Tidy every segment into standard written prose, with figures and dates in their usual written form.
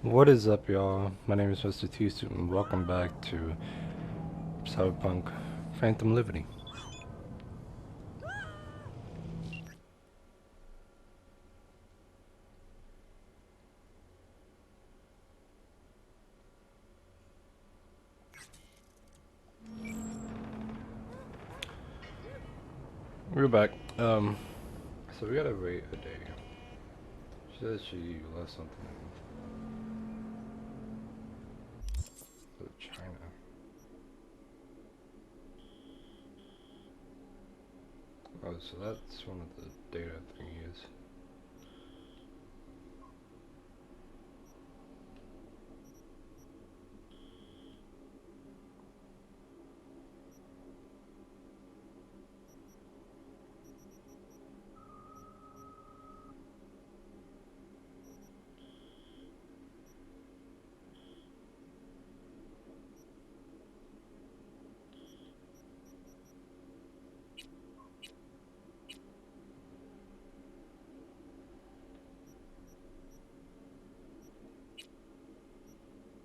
What is up, y'all? My name is Mr. T-Suit, and welcome back to Cyberpunk Phantom Liberty. We're back. So we gotta wait a day. She says she left something in China. Oh, so that's one of the data thingies.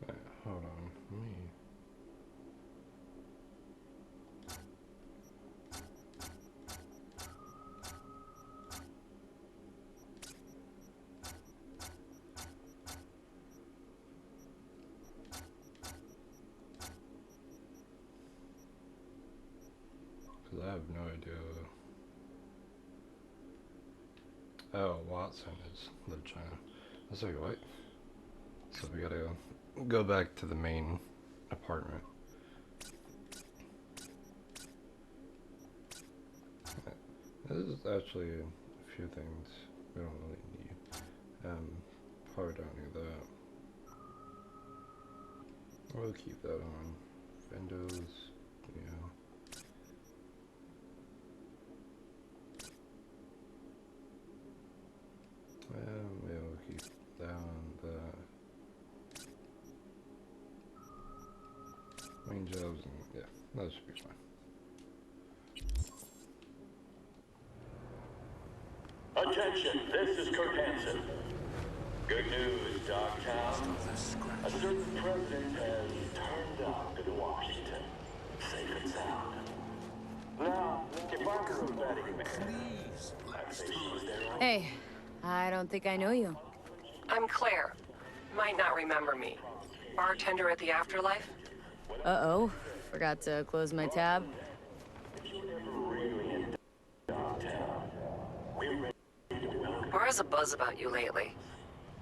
Wait, hold on. Let me. Because I have no idea. Oh, Watson is the China. I was like, what? So we gotta go back to the main apartment. There's actually a few things we don't really need. Probably don't need that. We'll keep that on. Windows, yeah. Yeah, we'll keep that on. The main jobs, and yeah, that should be fine. Attention, this is Kurt Hansen. Good news, Dogtown. A certain president has turned up in Washington. Safe and sound. Now, if I were a betting man, I'd say she's there. Hey, I don't think I know you. I'm Claire. Might not remember me. Bartender at the Afterlife? Uh-oh, forgot to close my tab. There is a buzz about you lately.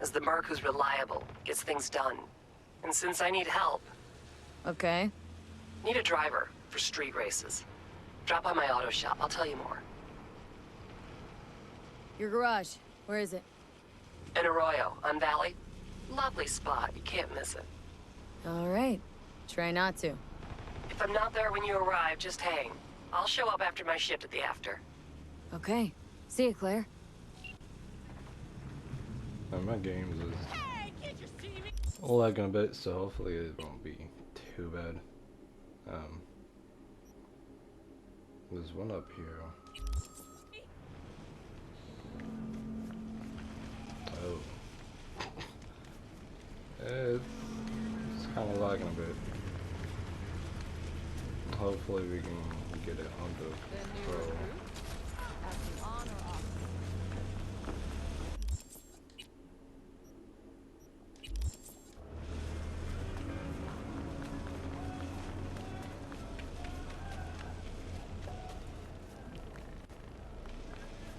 As the merc who's reliable, gets things done. And since I need help, Okay. need a driver for street races. Drop by my auto shop, I'll tell you more. Your garage, where is it? In Arroyo, on Valley. Lovely spot, you can't miss it. All right, try not to. If I'm not there when you arrive, just hang. I'll show up after my shift at the After. Okay, see you, Claire. My games is lagging a bit, so hopefully it won't be too bad. There's one up here. Oh. It's kind of lagging a bit. Hopefully we can get it under control.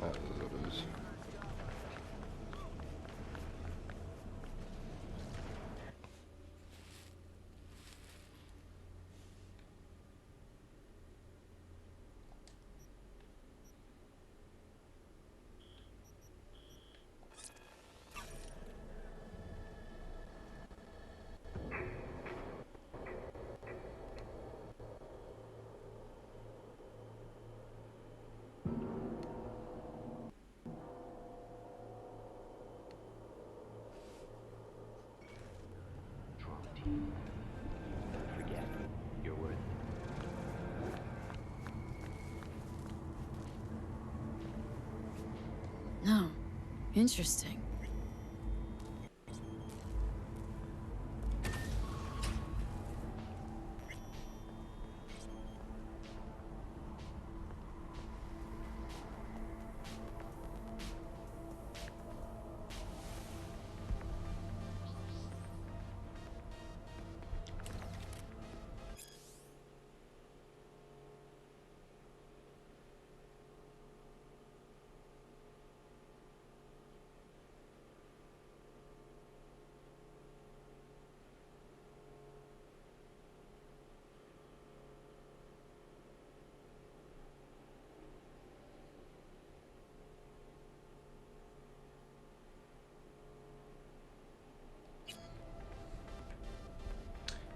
That is what it is. Forget your word. No, interesting.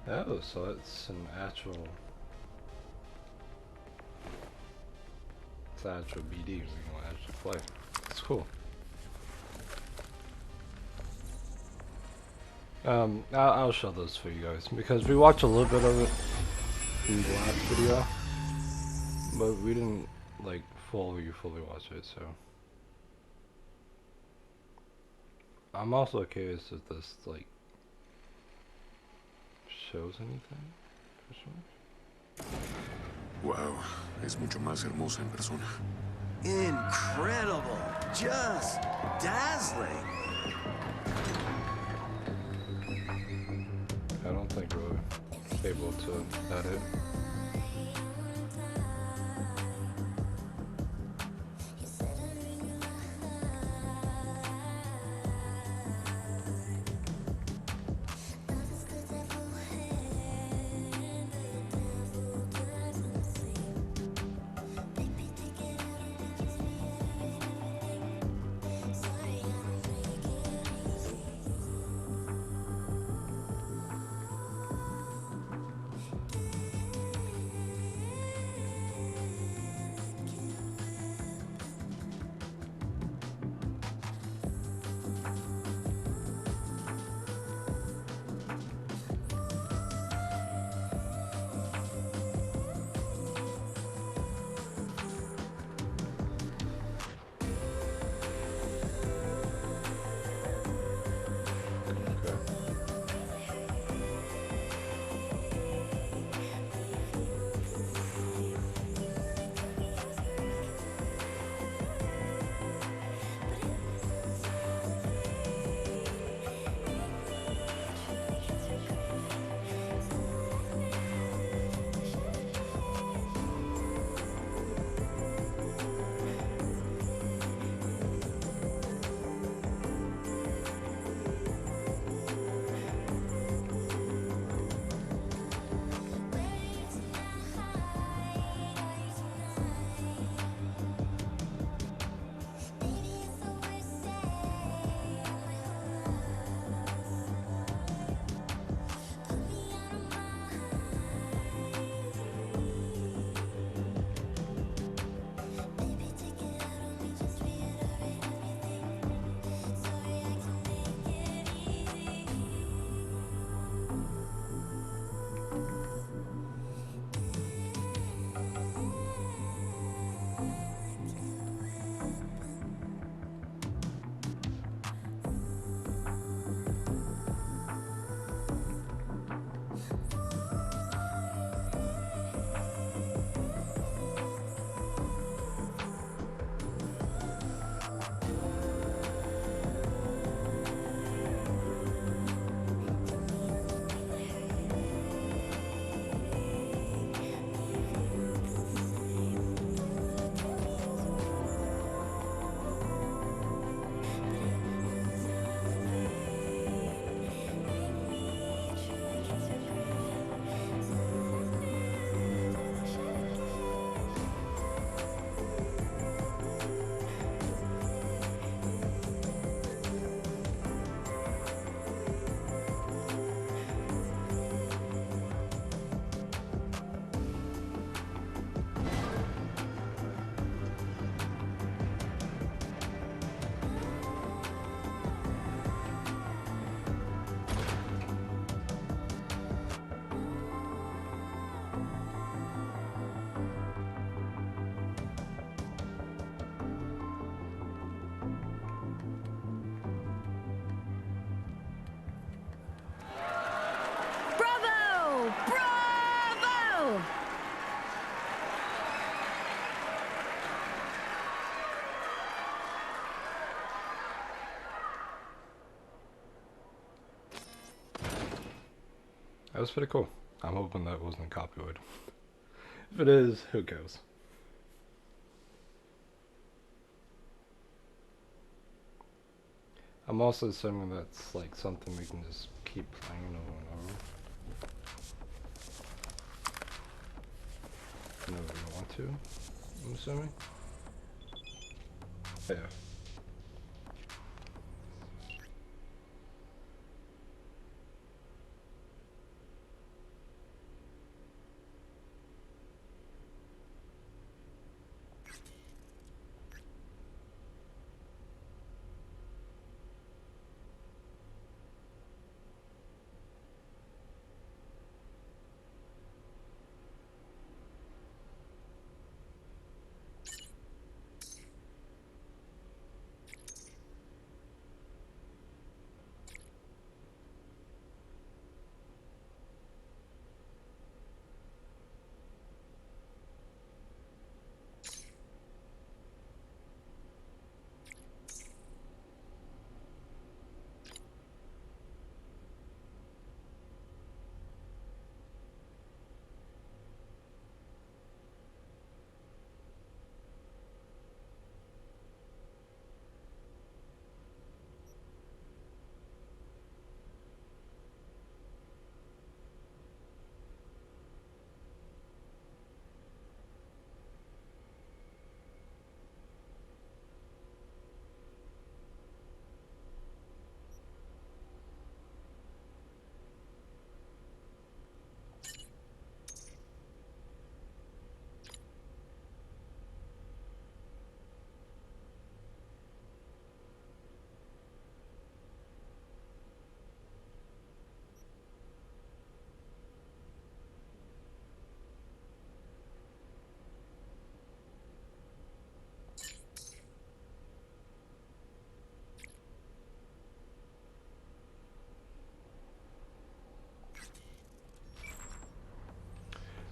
Oh, so it's an actual. It's an actual BD we can actually play. It's cool. I'll show those for you guys because we watched a little bit of it in the last video, but we didn't like fully watch it. So I'm also curious if this like shows anything. Wow, es mucho más hermosa en persona. Incredible! Just dazzling! I don't think we're able to edit. Bravo! Bravo! That was pretty cool. I'm hoping that wasn't copyrighted. If it is, who cares? I'm also assuming that's like something we can just keep playing over and over. Whenever we want to, I'm assuming. Yeah.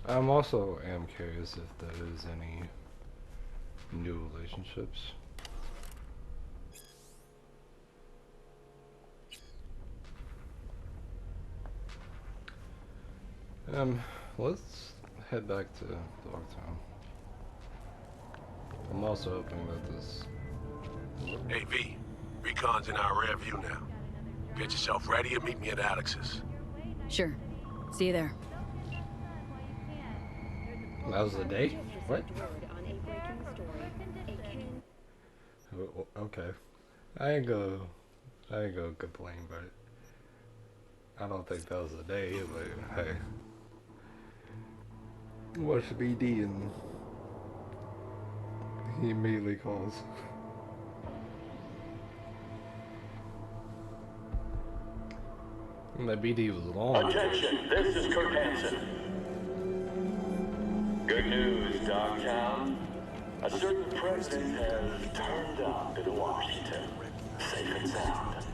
I'm also am curious if there is any new relationships. Um, let's head back to Dogtown. I'm also hoping that this. Hey, V. Recon's in our rear view now. Get yourself ready and meet me at Alex's. Sure. See you there. That was the day? What? Okay. I ain't gonna complain, but I don't think that was the day, but hey. Watch BD and he immediately calls. And that BD was long. Attention, this is Kurt Hansen. Good news, Dogtown. A certain president has turned up in Washington, safe and sound.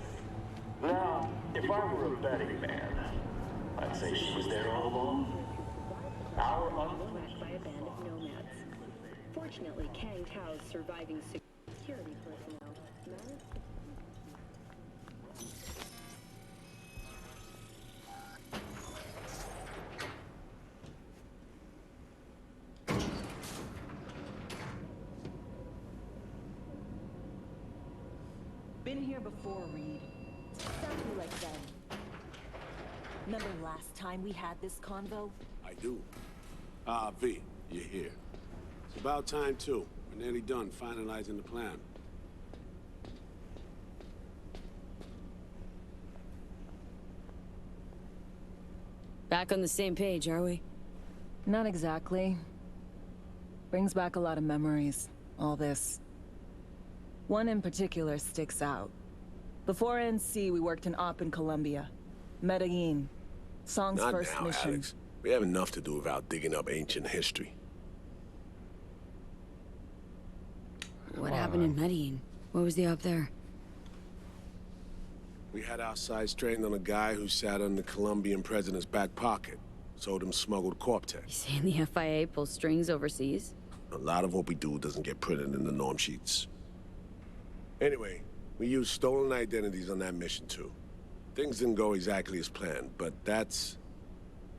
Now, if I were a betting man, I'd say she was there all along. Our Attacked by a band of nomads. Fortunately, Kang Tao's surviving security personnel managed to... Been here before, Reed. Exactly like then. Remember last time we had this convo? I do. V, you're here. It's about time, too. We're nearly done finalizing the plan. Back on the same page, are we? Not exactly. Brings back a lot of memories, all this. One in particular sticks out. Before NC, we worked in Op in Colombia. Medellin. Song's Not first now, mission. Alex. We have enough to do without digging up ancient history. What happened in Medellin? What was the up there? We had our sights trained on a guy who sat on the Colombian president's back pocket. Sold him smuggled Corp-Tech. You saying the FIA pulls strings overseas? A lot of what we do doesn't get printed in the norm sheets. Anyway, we used stolen identities on that mission too. Things didn't go exactly as planned, but that's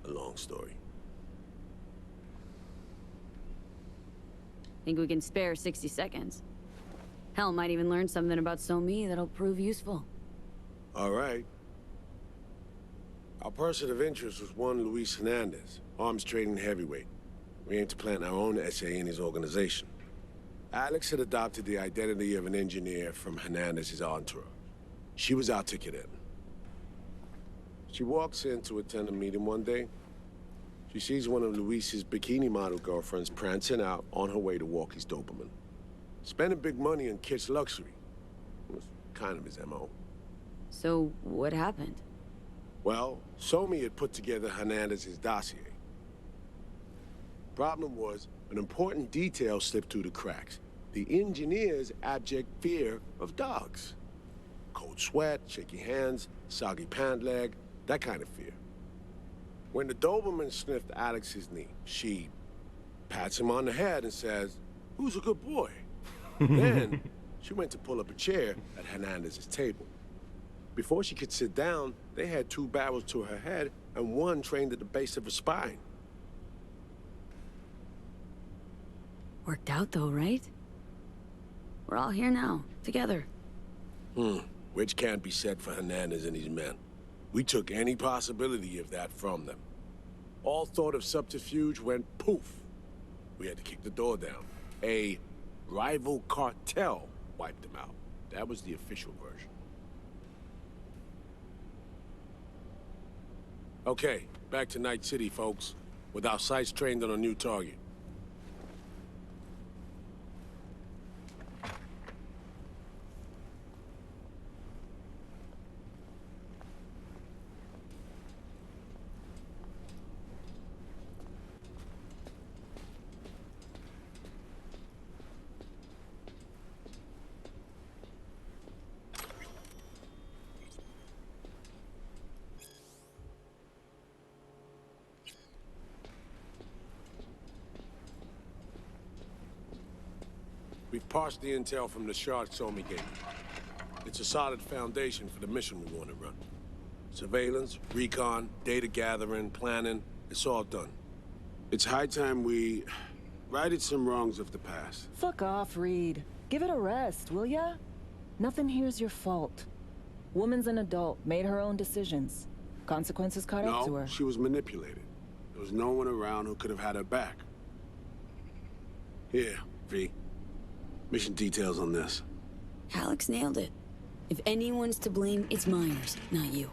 a long story. Think we can spare 60 seconds? Hell, might even learn something about So-Me that'll prove useful. All right. Our person of interest was one Luis Hernandez, arms trading heavyweight. We aim to plant our own SA in his organization. Alex had adopted the identity of an engineer from Hernandez's entourage. She was our ticket in. She walks in to attend a meeting one day. She sees one of Luis's bikini model girlfriends prancing out on her way to walk his Doberman. Spending big money on kitsch luxury. It was kind of his MO. So, what happened? Well, So-Me had put together Hernandez's dossier. Problem was, an important detail slipped through the cracks. The engineer's abject fear of dogs. Cold sweat, shaky hands, soggy pant leg, that kind of fear. When the Doberman sniffed Alex's knee, she pats him on the head and says, "Who's a good boy?" Then, she went to pull up a chair at Hernandez's table. Before she could sit down, they had two barrels to her head and one trained at the base of her spine. Worked out though, right? We're all here now, together. Which can't be said for Hernandez and his men. We took any possibility of that from them. All thought of subterfuge went poof. We had to kick the door down. A rival cartel wiped them out. That was the official version. Okay, back to Night City, folks. With our sights trained on a new target. We've parsed the intel from the shard Somi gave me. It's a solid foundation for the mission we want to run. Surveillance, recon, data gathering, planning, it's all done. It's high time we righted some wrongs of the past. Fuck off, Reed. Give it a rest, will ya? Nothing here's your fault. Woman's an adult, made her own decisions. Consequences caught up to her. No, she was manipulated. There was no one around who could have had her back. Here, V. Mission details on this. Alex nailed it. If anyone's to blame, it's Myers, not you.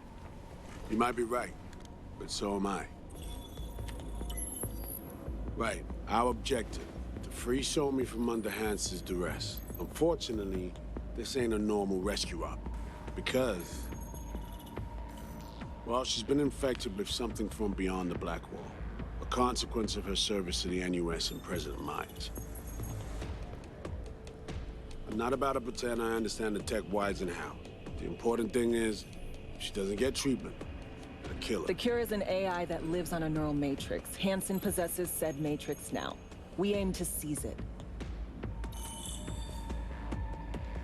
You might be right, but so am I. Right, our objective, to free Somi from under Hansen's duress. Unfortunately, this ain't a normal rescue op, because... well, she's been infected with something from beyond the Black Wall. A consequence of her service to the NUS and President Myers. I'm not about to pretend I understand the tech whys and how. The important thing is, if she doesn't get treatment, it'll kill her. The cure is an AI that lives on a neural matrix. Hansen possesses said matrix now. We aim to seize it.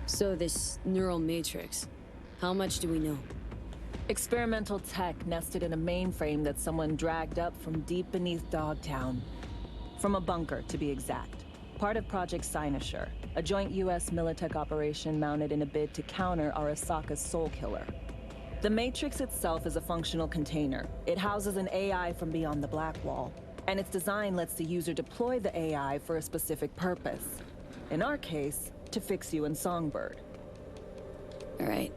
So this neural matrix, how much do we know? Experimental tech nested in a mainframe that someone dragged up from deep beneath Dogtown. From a bunker, to be exact. Part of Project Cynosure, a joint US Militech operation mounted in a bid to counter Arasaka's soul killer. The Matrix itself is a functional container. It houses an AI from beyond the Black Wall, and its design lets the user deploy the AI for a specific purpose. In our case, to fix you in Songbird. All right.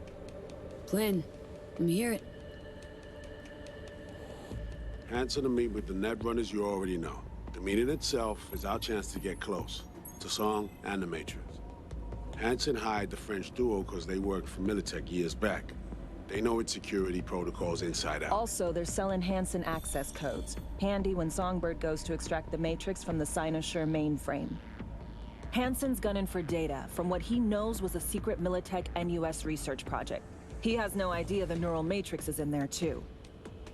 Plan. Let me hear it. Hansen to meet with the net runners you already know. The meeting itself is our chance to get close to Song and the Matrix. Hansen hired the French duo because they worked for Militech years back. They know its security protocols inside out. Also, they're selling Hansen access codes. Handy when Songbird goes to extract the Matrix from the Cynosure mainframe. Hansen's gunning for data from what he knows was a secret Militech NUS research project. He has no idea the neural matrix is in there too.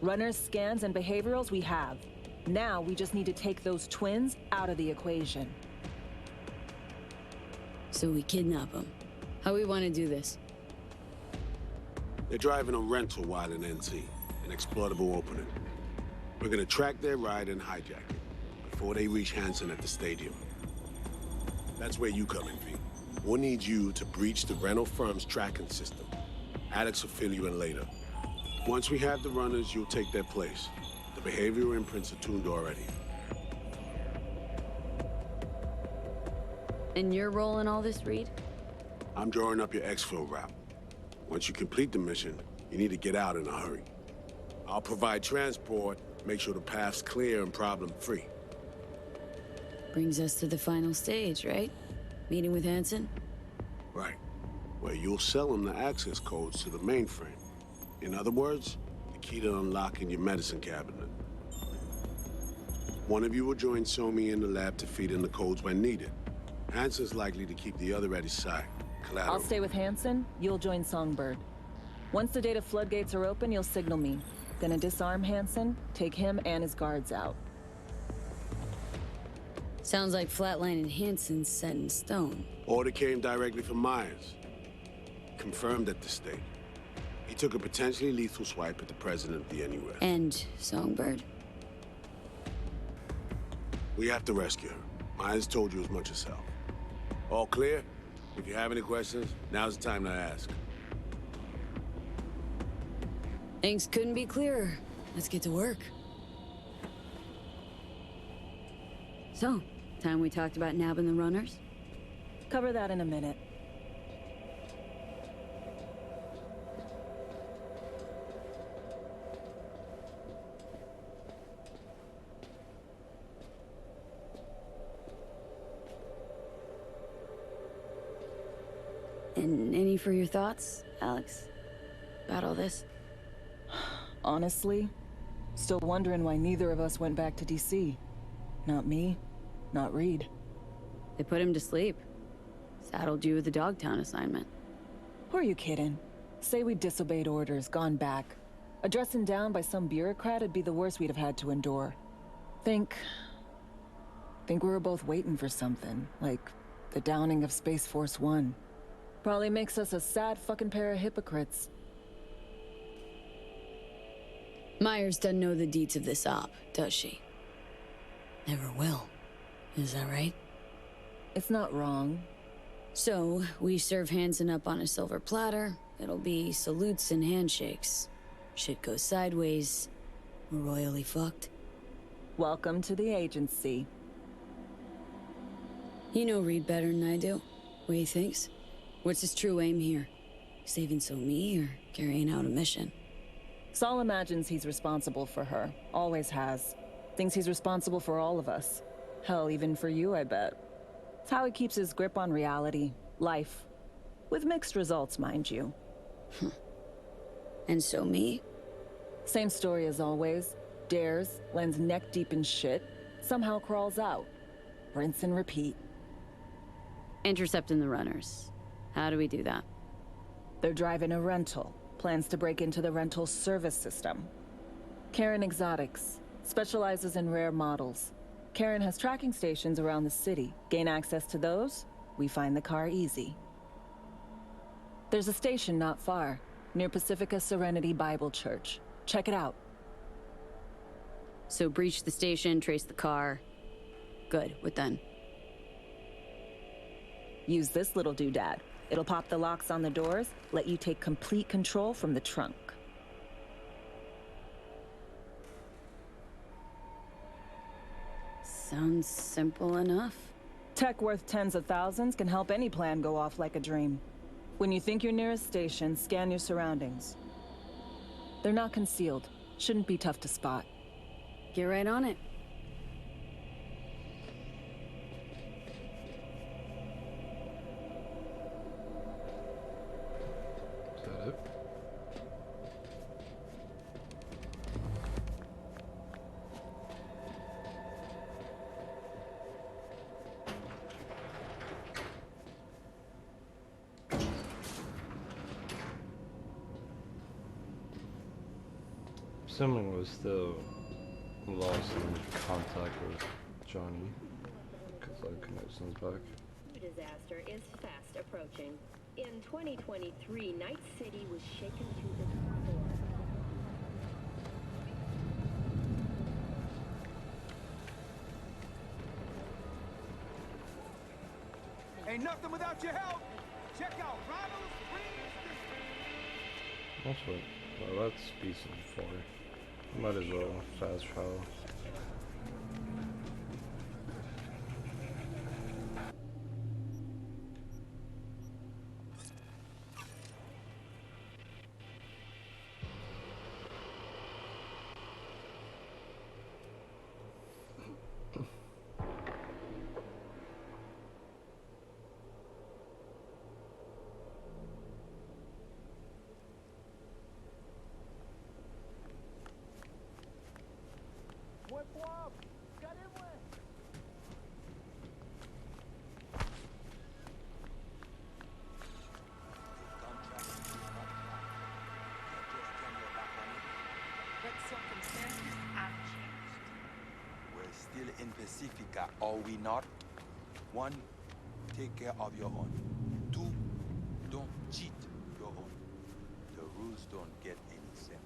Runners, scans, and behaviorals we have. Now we just need to take those twins out of the equation. So we kidnap them. How we want to do this? They're driving a rental while in NC, an exploitable opening. We're gonna track their ride and hijack it before they reach Hansen at the stadium. That's where you come in, V. We'll need you to breach the rental firm's tracking system. Alex will fill you in later. Once we have the runners, you'll take their place. The behavioral imprints are tuned already. And your role in all this, Reed? I'm drawing up your exfil route. Once you complete the mission, you need to get out in a hurry. I'll provide transport, make sure the path's clear and problem-free. Brings us to the final stage, right? Meeting with Hansen? Right. Where you'll sell him the access codes to the mainframe. In other words, the key to unlocking your medicine cabinet. One of you will join Somi in the lab to feed in the codes when needed. Hansen's likely to keep the other at his side. Collateral. I'll stay with Hansen, you'll join Songbird. Once the data floodgates are open, you'll signal me. Gonna disarm Hansen, take him and his guards out. Sounds like flatlining Hansen's set in stone. Order came directly from Myers. Confirmed at the state. He took a potentially lethal swipe at the president of the NUS. And Songbird? We have to rescue her. Myers told you as much herself. All clear? If you have any questions, now's the time to ask. Things couldn't be clearer. Let's get to work. So, time we talked about nabbing the runners? Cover that in a minute. And any for your thoughts, Alex? About all this? Honestly, still wondering why neither of us went back to DC. Not me, not Reed. They put him to sleep. Saddled you with the Dogtown assignment. Who are you kidding? Say we disobeyed orders, gone back. A dressing down by some bureaucrat would be the worst we'd have had to endure. Think we were both waiting for something, like the downing of Space Force One. Probably makes us a sad fucking pair of hypocrites. Myers doesn't know the deets of this op, does she? Never will. Is that right? It's not wrong. So, we serve Hansen up on a silver platter. It'll be salutes and handshakes. Shit goes sideways. We're royally fucked. Welcome to the agency. You know Reed better than I do. What he thinks? What's his true aim here? Saving me or carrying out a mission? Saul imagines he's responsible for her. Always has. Thinks he's responsible for all of us. Hell, even for you, I bet. It's how he keeps his grip on reality. Life. With mixed results, mind you. And me? Same story as always. Dares, lands neck deep in shit, somehow crawls out. Rinse and repeat. Intercepting the runners. How do we do that? They're driving a rental. Plans to break into the rental service system. Karen Exotics. Specializes in rare models. Karen has tracking stations around the city. Gain access to those, we find the car easy. There's a station not far, near Pacifica Serenity Bible Church. Check it out. So breach the station, trace the car. Good, what then? Use this little doodad. It'll pop the locks on the doors, let you take complete control from the trunk. Sounds simple enough. Tech worth tens of thousands can help any plan go off like a dream. When you think you're near a station, scan your surroundings. They're not concealed. Shouldn't be tough to spot. Get right on it. Is that it? Assuming we're still lost in contact with Johnny, because our connection's back. Disaster is fast approaching. In 2023, Night City was shaken to the core. Ain't nothing without your help. Check out Ronald's That's what. Well, that's decent for. Might as well fast travel. Still in Pacifica, are we not? 1, take care of your own. 2, don't cheat your own. The rules don't get any simpler.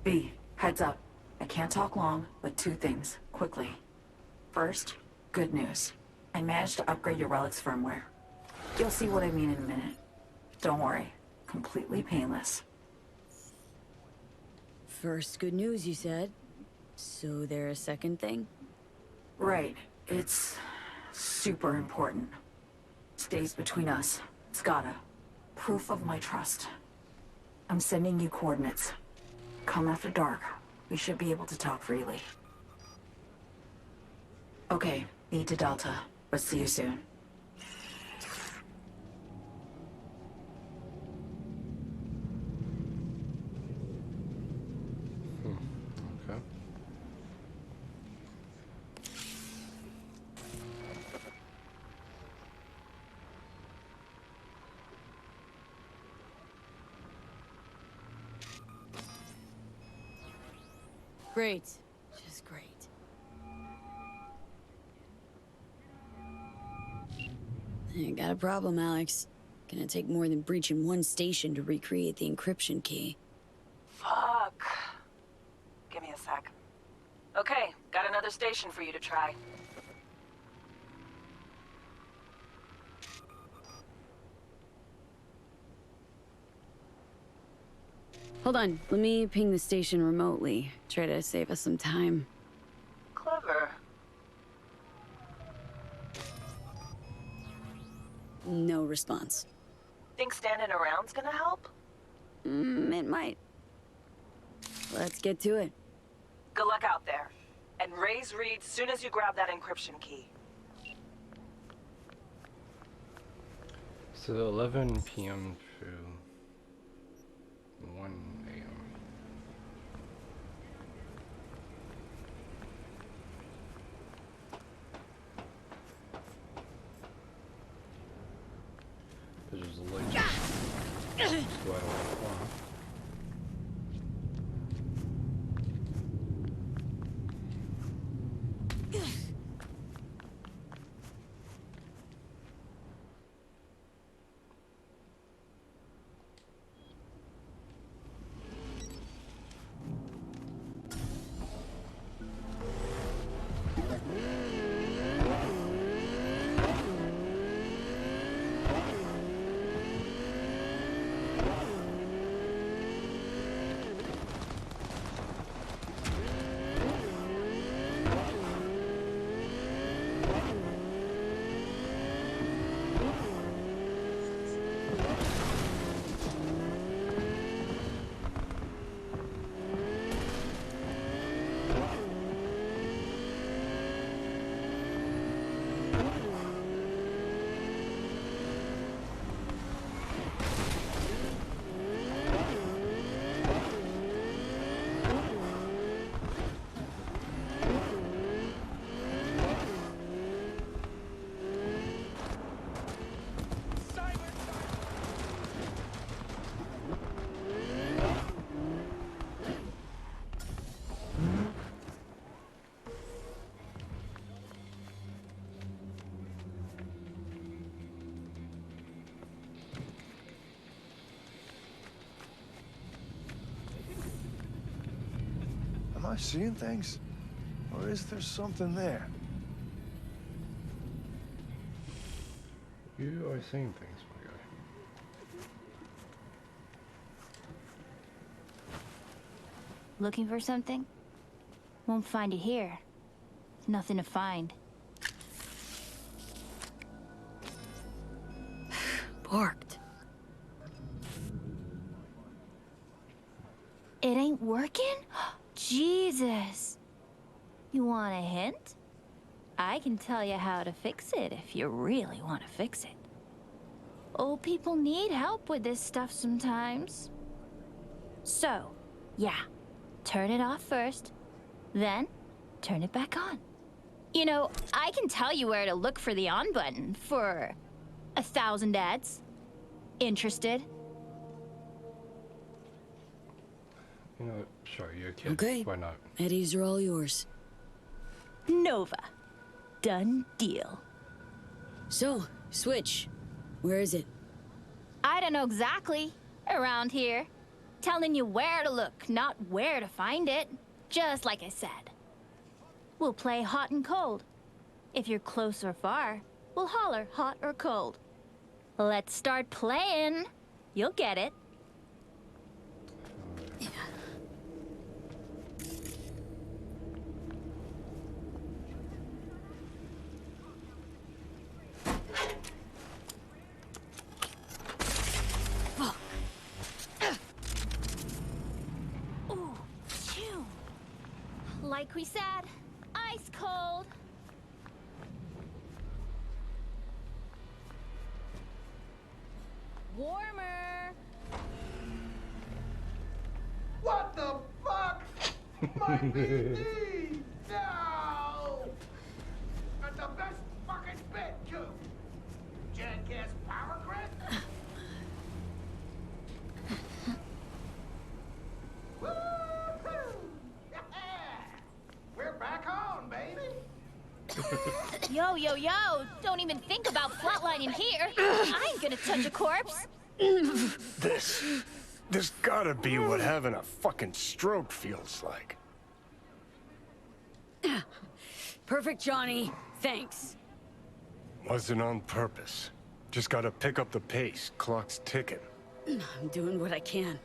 B, heads up. I can't talk long, but two things, quickly. First, good news. I managed to upgrade your relic's firmware. You'll see what I mean in a minute. Don't worry, completely painless. First good news, you said. So there a second thing? Right. It's super important. Stays between us. It's gotta. Proof of my trust. I'm sending you coordinates. Come after dark. We should be able to talk freely. Okay, need to Delta. But see you soon. Okay. Great. Just great. I got a problem, Alex. Gonna take more than breaching one station to recreate the encryption key. Fuck. Give me a sec. Okay, got another station for you to try. Hold on, let me ping the station remotely. Try to save us some time. Clever. No response. Think standing around's gonna help? It might. Let's get to it. Good luck out there. And raise Reed soon as you grab that encryption key. So 11 p.m. to 1 a.m. There's just a light. So I don't want to. Am I seeing things? Or is there something there? You are seeing things, my guy. Looking for something? Won't find it here. Nothing to find. Parked. It ain't working? Jesus. You want a hint? I can tell you how to fix it if you really want to fix it. Old people need help with this stuff sometimes. So, yeah, turn it off first, then turn it back on. You know, I can tell you where to look for the on button for 1,000 ads. Interested? You know, sure, you're a kid. Okay. Why not? Eddies are all yours. Nova. Done deal. So, switch. Where is it? I don't know exactly. Around here. telling you where to look, not where to find it. Just like I said. We'll play hot and cold. If you're close or far, we'll holler hot or cold. Let's start playing. You'll get it. Ooh, phew. Like we said, ice cold. Warmer. What the fuck? My BD! No! And the best fucking bit, too! Jackass power grid? Woo-hoo! Yeah! We're back on, baby! Yo, yo, yo! Don't even think about flatlining here. I ain't gonna touch a corpse. This gotta be what having a fucking stroke feels like. Perfect, Johnny. Thanks. Wasn't on purpose. Just gotta pick up the pace. Clock's ticking. I'm doing what I can.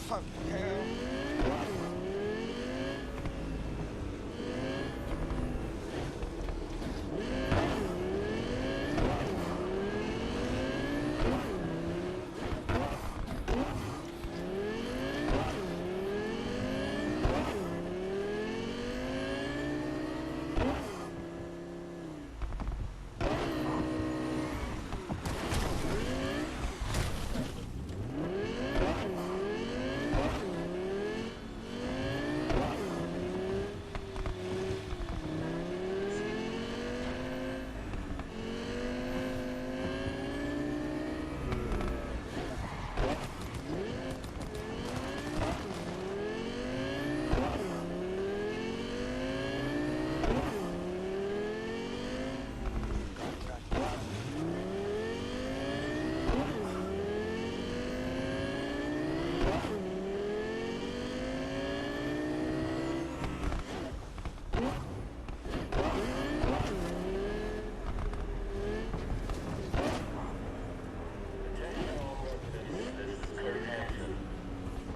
Fuck hell.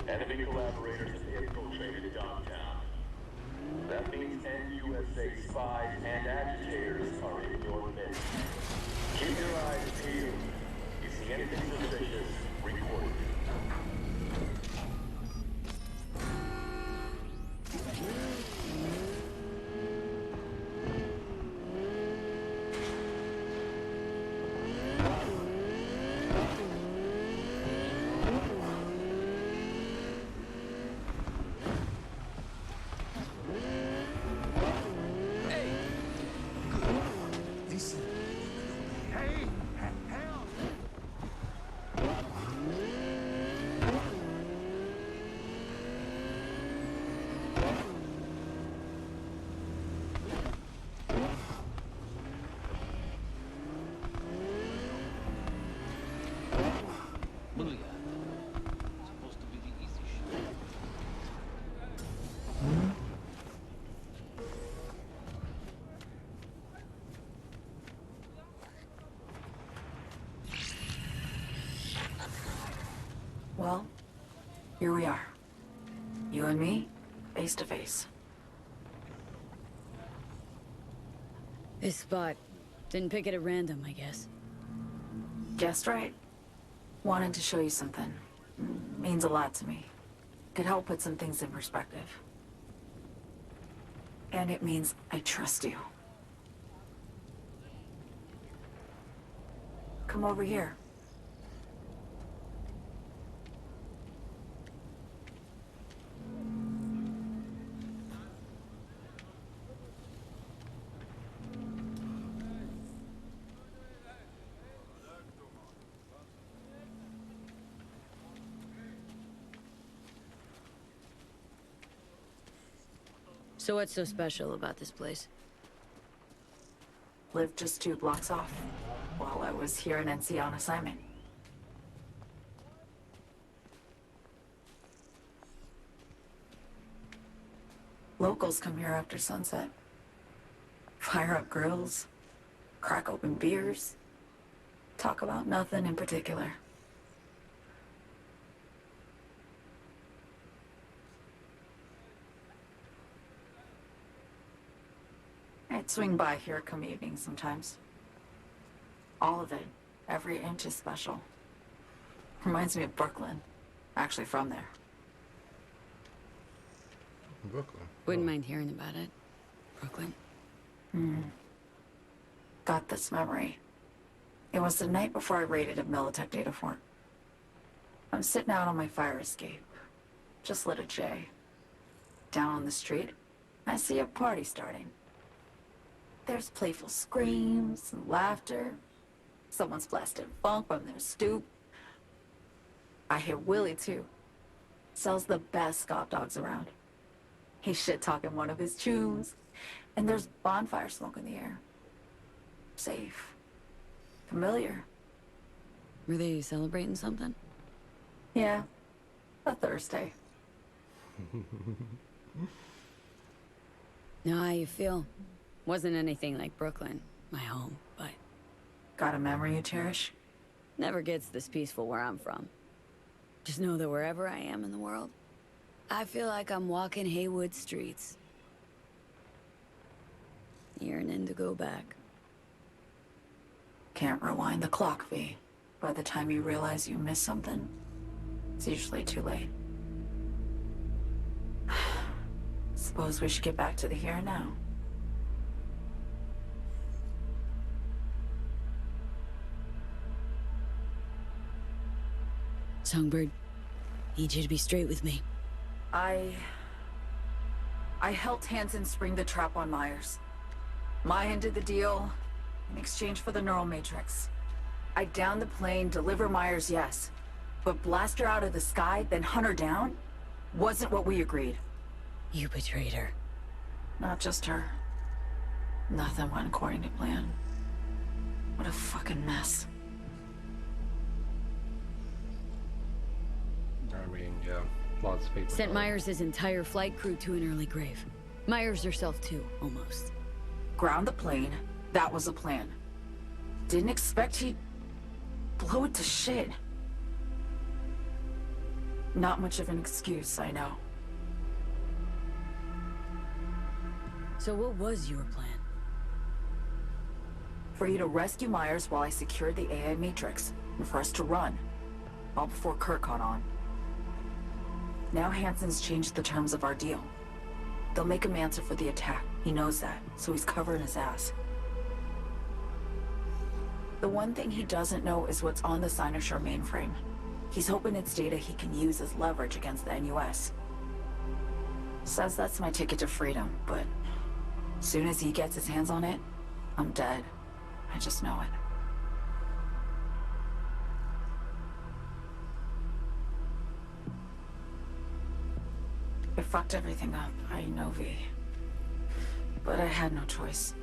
Enemy collaborators have infiltrated Dogtown. That means NUSA spies and agitators are in your midst. Keep your eyes peeled. You see anything suspicious, report it. Hey! Hell! and me, face to face. This spot. Didn't pick it at random, I guess. Guessed right. Wanted to show you something. Means a lot to me. Could help put some things in perspective. And it means I trust you. Come over here. So what's so special about this place? Lived just 2 blocks off while I was here in NC on assignment. Locals come here after sunset. Fire up grills, crack open beers, talk about nothing in particular. I'd swing by here come evening sometimes. All of it, every inch is special. Reminds me of Brooklyn. Actually from there. Brooklyn. Wouldn't mind hearing about it. Brooklyn. Got this memory. It was the night before I raided a Militech data fort. I'm sitting out on my fire escape. Just lit a J. Down on the street, I see a party starting. There's playful screams and laughter. Someone's blasting funk from their stoop. I hear Willie, too. Sells the best scout dogs around. He's shit-talking one of his tunes. And there's bonfire smoke in the air. Safe. Familiar. Were they celebrating something? Yeah. A Thursday. Know how you feel? Wasn't anything like Brooklyn, my home, but... Got a memory you cherish? Never gets this peaceful where I'm from. Just know that wherever I am in the world, I feel like I'm walking Haywood streets. Yearning to go back. Can't rewind the clock, V. By the time you realize you missed something, it's usually too late. Suppose we should get back to the here and now. Songbird, need you to be straight with me. I helped Hansen spring the trap on Myers. Maya did the deal in exchange for the neural matrix. I downed the plane, deliver Myers, yes. But blast her out of the sky, then hunt her down? Wasn't what we agreed. You betrayed her. Not just her. Nothing went according to plan. What a fucking mess. I mean, yeah, lots of people. Sent Myers' entire flight crew to an early grave. Myers herself too, almost. Ground the plane. That was the plan. Didn't expect he'd blow it to shit. Not much of an excuse, I know. So what was your plan? For you to rescue Myers while I secured the AI Matrix, and for us to run. All before Kurt caught on. Now Hansen's changed the terms of our deal. They'll make him answer for the attack. He knows that, so he's covering his ass. The one thing he doesn't know is what's on the Cynosure mainframe. He's hoping it's data he can use as leverage against the NUS. Says that's my ticket to freedom, but soon as he gets his hands on it, I'm dead. I just know it. It fucked everything up, I know, V. But I had no choice.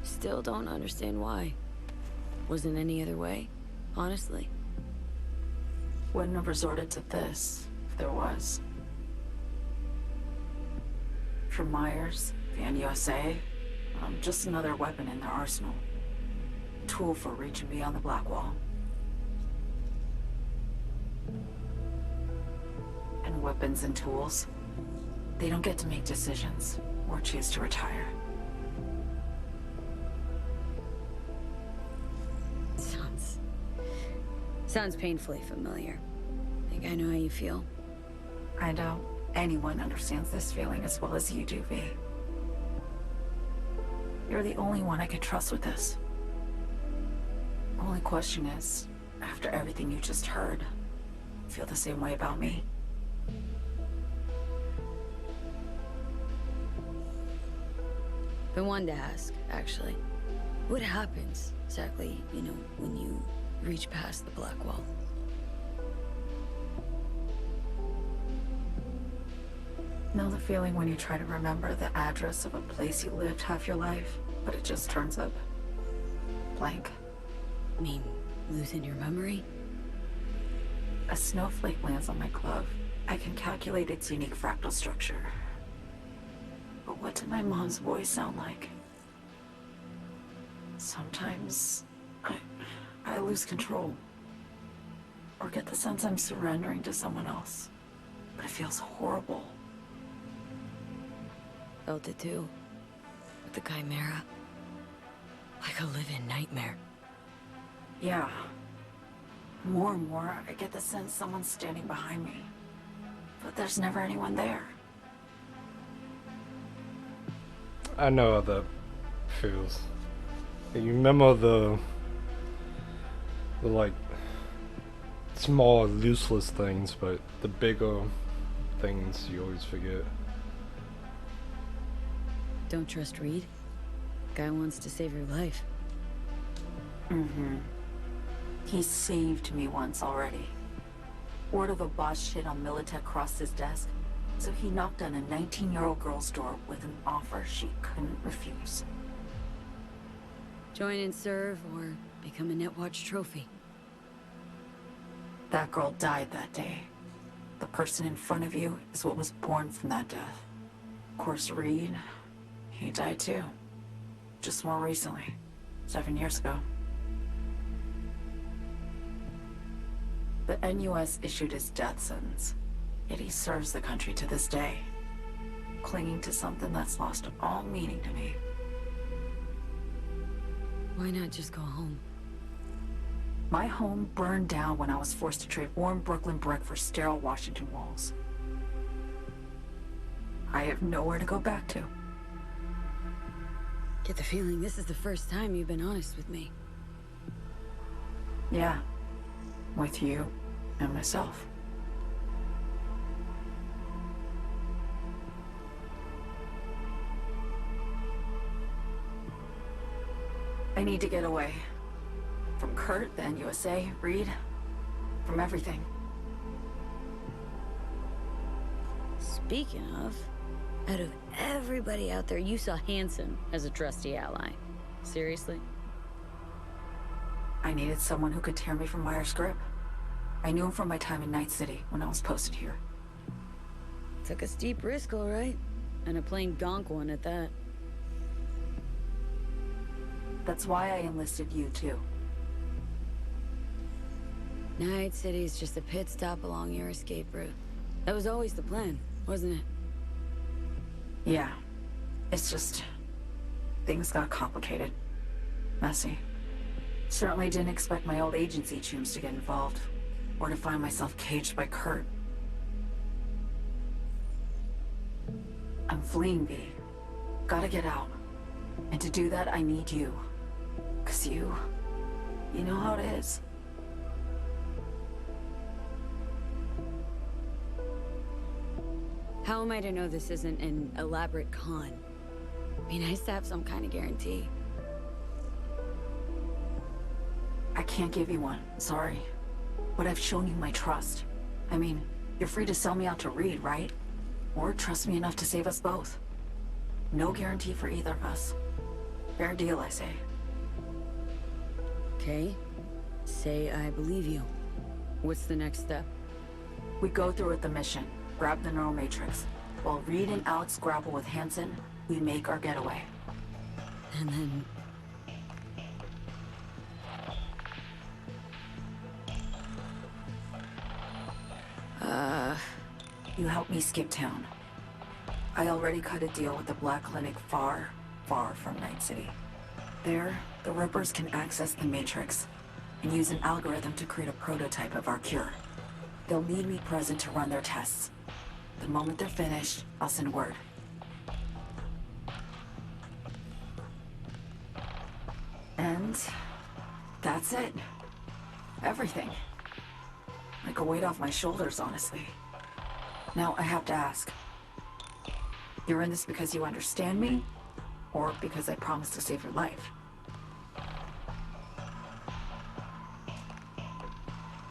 Still don't understand why. Wasn't any other way, honestly. Wouldn't have resorted to this, if there was. For Myers, the NUSA, I'm just another weapon in their arsenal. Tool for reaching beyond the black wall. weapons and tools. They don't get to make decisions or choose to retire. Sounds painfully familiar. Think I know how you feel. I doubt anyone understands this feeling as well as you do, V. You're the only one I can trust with this. Only question is, after everything you just heard, feel the same way about me? Been wanting to ask, actually. What happens exactly, when you reach past the black wall? Know the feeling when you try to remember the address of a place you lived half your life, but it just turns up blank? Mean losing your memory? A snowflake lands on my glove. I can calculate its unique fractal structure. But what did my mom's voice sound like? Sometimes I lose control. Or get the sense I'm surrendering to someone else. But it feels horrible. Felt it too. With the Chimera. Like a living nightmare. Yeah. More and more, I get the sense someone's standing behind me. But there's never anyone there. I know how that feels. You remember the like small, useless things, but the bigger things you always forget. Don't trust Reed? Guy wants to save your life. Mm-hmm. He saved me once already. Word of a boss shit on Militech crossed his desk, so he knocked on a 19-year-old girl's door with an offer she couldn't refuse. Join and serve, or become a Netwatch trophy. That girl died that day. The person in front of you is what was born from that death. Of course, Reed, he died too. Just more recently. 7 years ago. The NUS issued his death sentence, yet he serves the country to this day, clinging to something that's lost all meaning to me. Why not just go home? My home burned down when I was forced to trade warm Brooklyn brick for sterile Washington walls. I have nowhere to go back to. Get the feeling this is the first time you've been honest with me. Yeah. With you and myself. I need to get away. From Kurt, the NUSA, Reed, from everything. Speaking of, out of everybody out there, you saw Hansen as a trusty ally. Seriously? I needed someone who could tear me from Myers' grip. I knew him from my time in Night City when I was posted here. Took a steep risk, all right. And a plain gonk one at that. That's why I enlisted you, too. Night City's just a pit stop along your escape route. That was always the plan, wasn't it? Yeah. It's just... things got complicated. Messy. Certainly didn't expect my old agency chums to get involved. Or to find myself caged by Kurt. I'm fleeing, V. Gotta get out. And to do that, I need you. 'Cause you know how it is. How am I to know this isn't an elaborate con? Be nice to have some kind of guarantee. I can't give you one, sorry. But I've shown you my trust. I mean, you're free to sell me out to Reed, right? Or trust me enough to save us both. No guarantee for either of us. Fair deal, I say. Okay. Say I believe you. What's the next step? We go through with the mission. Grab the neural matrix. While Reed and Alex grapple with Hansen, we make our getaway. And then... You helped me skip town. I already cut a deal with the Black Clinic far, far from Night City. There, the Rippers can access the Matrix and use an algorithm to create a prototype of our cure. They'll need me present to run their tests. The moment they're finished, I'll send word. And that's it. Everything. Like a weight off my shoulders, honestly. Now I have to ask. You're in this because you understand me? Or because I promised to save your life?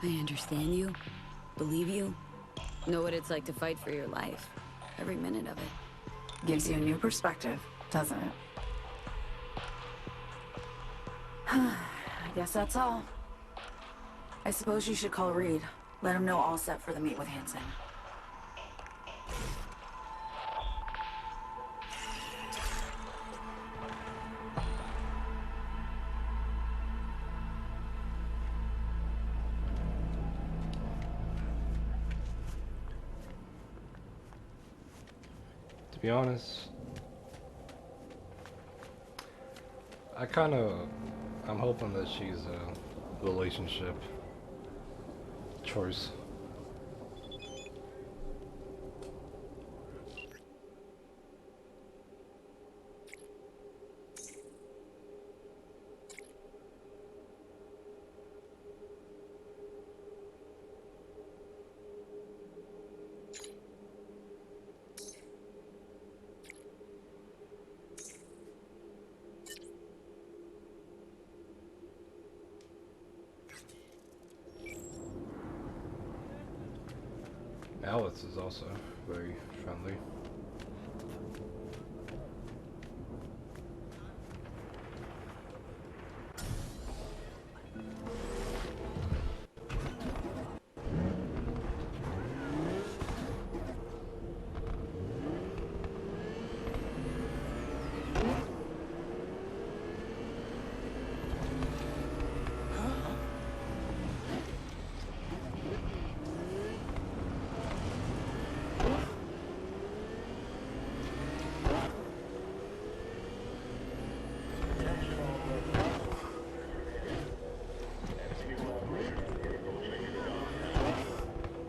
I understand you, believe you, know what it's like to fight for your life. Every minute of it. Gives you a new perspective, doesn't it? I guess that's all. I suppose you should call Reed. Let him know all set for the meet with Hansen. To be honest, I'm hoping that she's a relationship choice. Alex is also very friendly.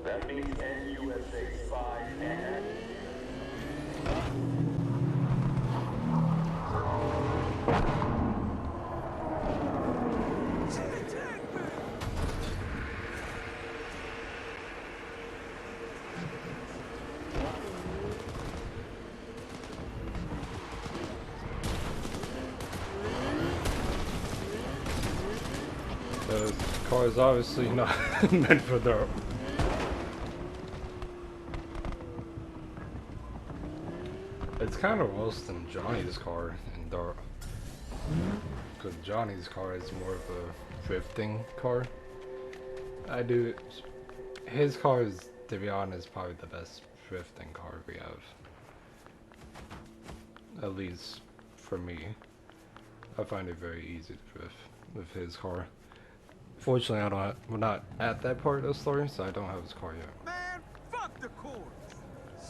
That means NUSA spies and... The car is obviously not meant for dirt. It's kind of worse than Johnny's car in dirt. Because Johnny's car is more of a drifting car. His car is, to be honest, probably the best drifting car we have. At least for me. I find it very easy to drift with his car. Fortunately, we're not at that part of the story, so I don't have his car yet. Man, fuck the court.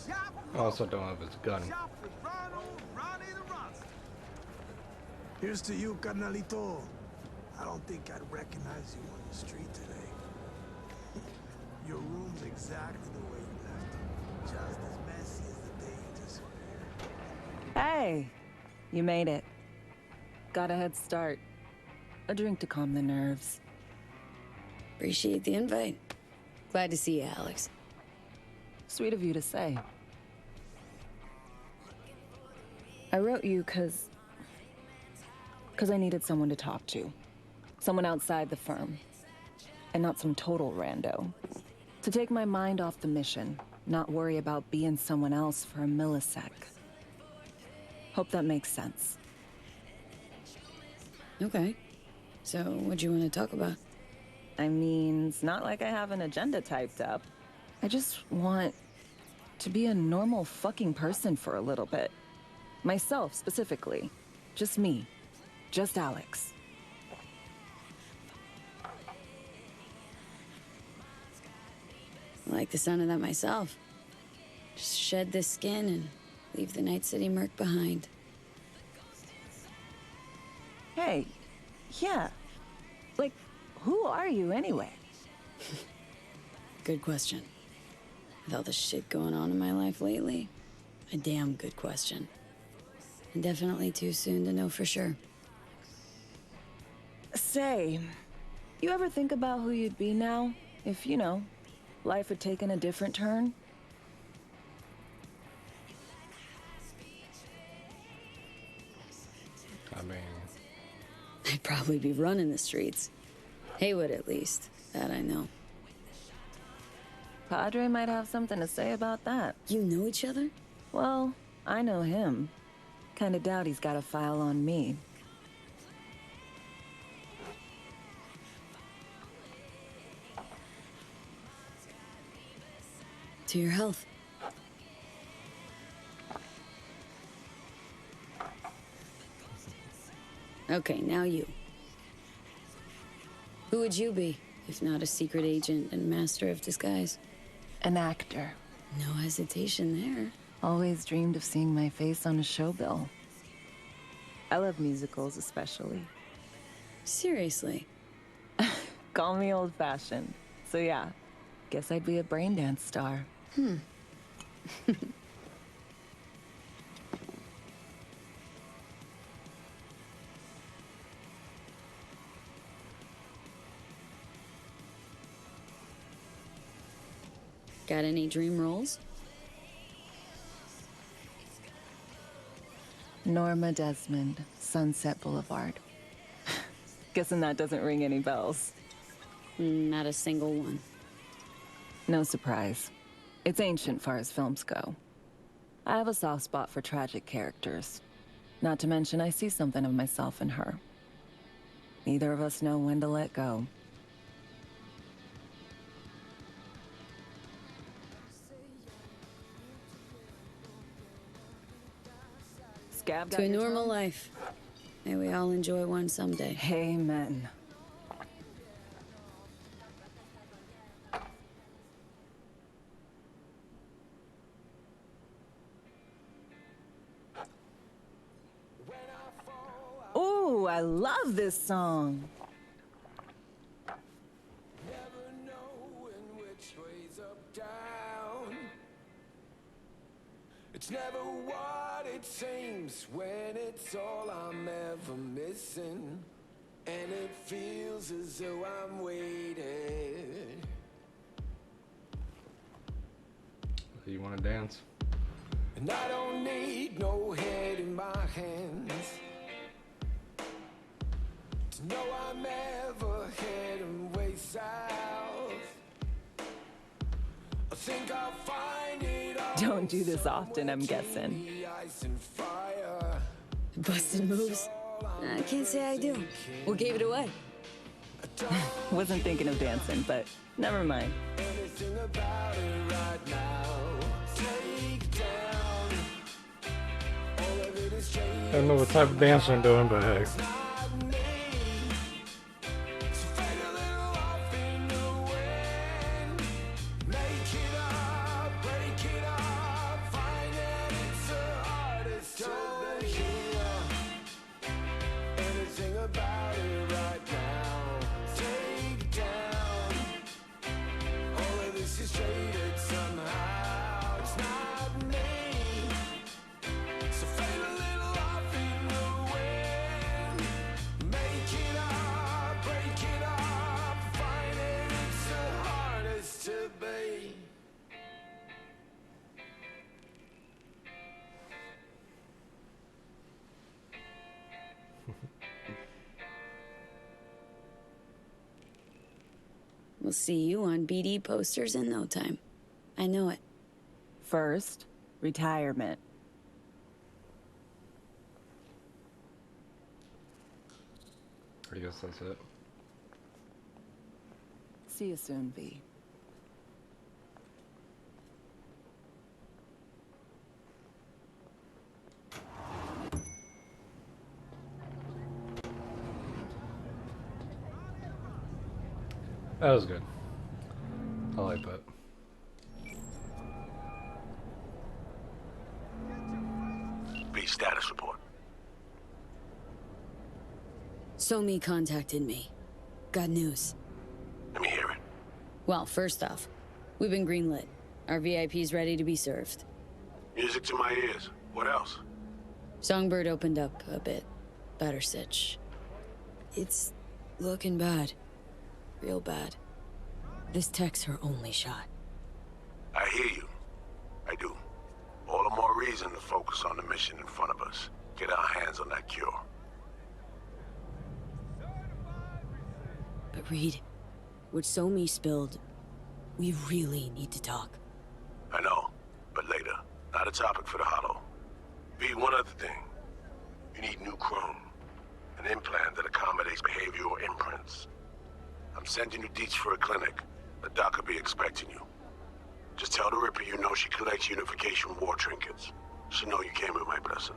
Shop I also don't have his gun. Shop with Ronald, Ronnie the Roster. Here's to you, carnalito. I don't think I'd recognize you on the street today. Your room's exactly the way you left it. Just as messy as the day you disappeared. Hey, you made it. Got a head start. A drink to calm the nerves. Appreciate the invite. Glad to see you, Alex. Sweet of you to say. I wrote you because I needed someone to talk to. Someone outside the firm. And not some total rando. To take my mind off the mission. Not worry about being someone else for a millisec. Hope that makes sense. Okay. So, what do you want to talk about? I mean, it's not like I have an agenda typed up. I just want to be a normal fucking person for a little bit. Myself, specifically. Just me. Just Alex. I like the sound of that myself. Just shed this skin and leave the Night City murk behind. Hey, yeah. Like, who are you anyway? Good question. With all the shit going on in my life lately, a damn good question. And definitely too soon to know for sure. Say, you ever think about who you'd be now if, you know, life had taken a different turn? I mean, I'd probably be running the streets. Haywood, at least. That I know. Padre might have something to say about that. You know each other? Well, I know him. Kinda doubt he's got a file on me. To your health. Okay, now you. Who would you be, if not a secret agent and master of disguise? An actor. No hesitation there. Always dreamed of seeing my face on a show bill. I love musicals especially. Seriously? Call me old-fashioned. So yeah, guess I'd be a braindance star. Got any dream roles? Norma Desmond, Sunset Boulevard. Guessing that doesn't ring any bells. Not a single one. No surprise. It's ancient far as films go. I have a soft spot for tragic characters. Not to mention I see something of myself in her. Neither of us know when to let go. Scab To a normal life. May we all enjoy one someday. Amen. Ooh, I love this song. It's never what it seems when it's all I'm ever missing. And it feels as though I'm waiting. you want to dance? And I don't need no head in my hands to know I'm ever heading way south. I think I'll find it all. Don't do this often, I'm guessing. Busted moves? I can't say I do. What gave it away? Wasn't thinking of dancing, but never mind. Anything about it right now. Take down. All of it is changed. I don't know what type of dance I'm doing, but hey. We'll see you on BD posters in no time. I know it. First, retirement. I guess that's it. See you soon, V. That was good. I like that. B, status report. Somi contacted me. Got news. Let me hear it. Well, first off, we've been greenlit. Our VIP's ready to be served. Music to my ears. What else? Songbird opened up a bit. Better Sitch. It's looking bad. Real bad. This tech's her only shot. I hear you. I do. All the more reason to focus on the mission in front of us. Get our hands on that cure. But Reed, what Somi spilled, we really need to talk. I know, but later. Not a topic for the Hollow. B, one other thing. You need new chrome. An implant that accommodates behavioral imprints. I'm sending you deets for a clinic. The doc will be expecting you. Just tell the Ripper you know she collects unification war trinkets. She'll know you came with my blessing.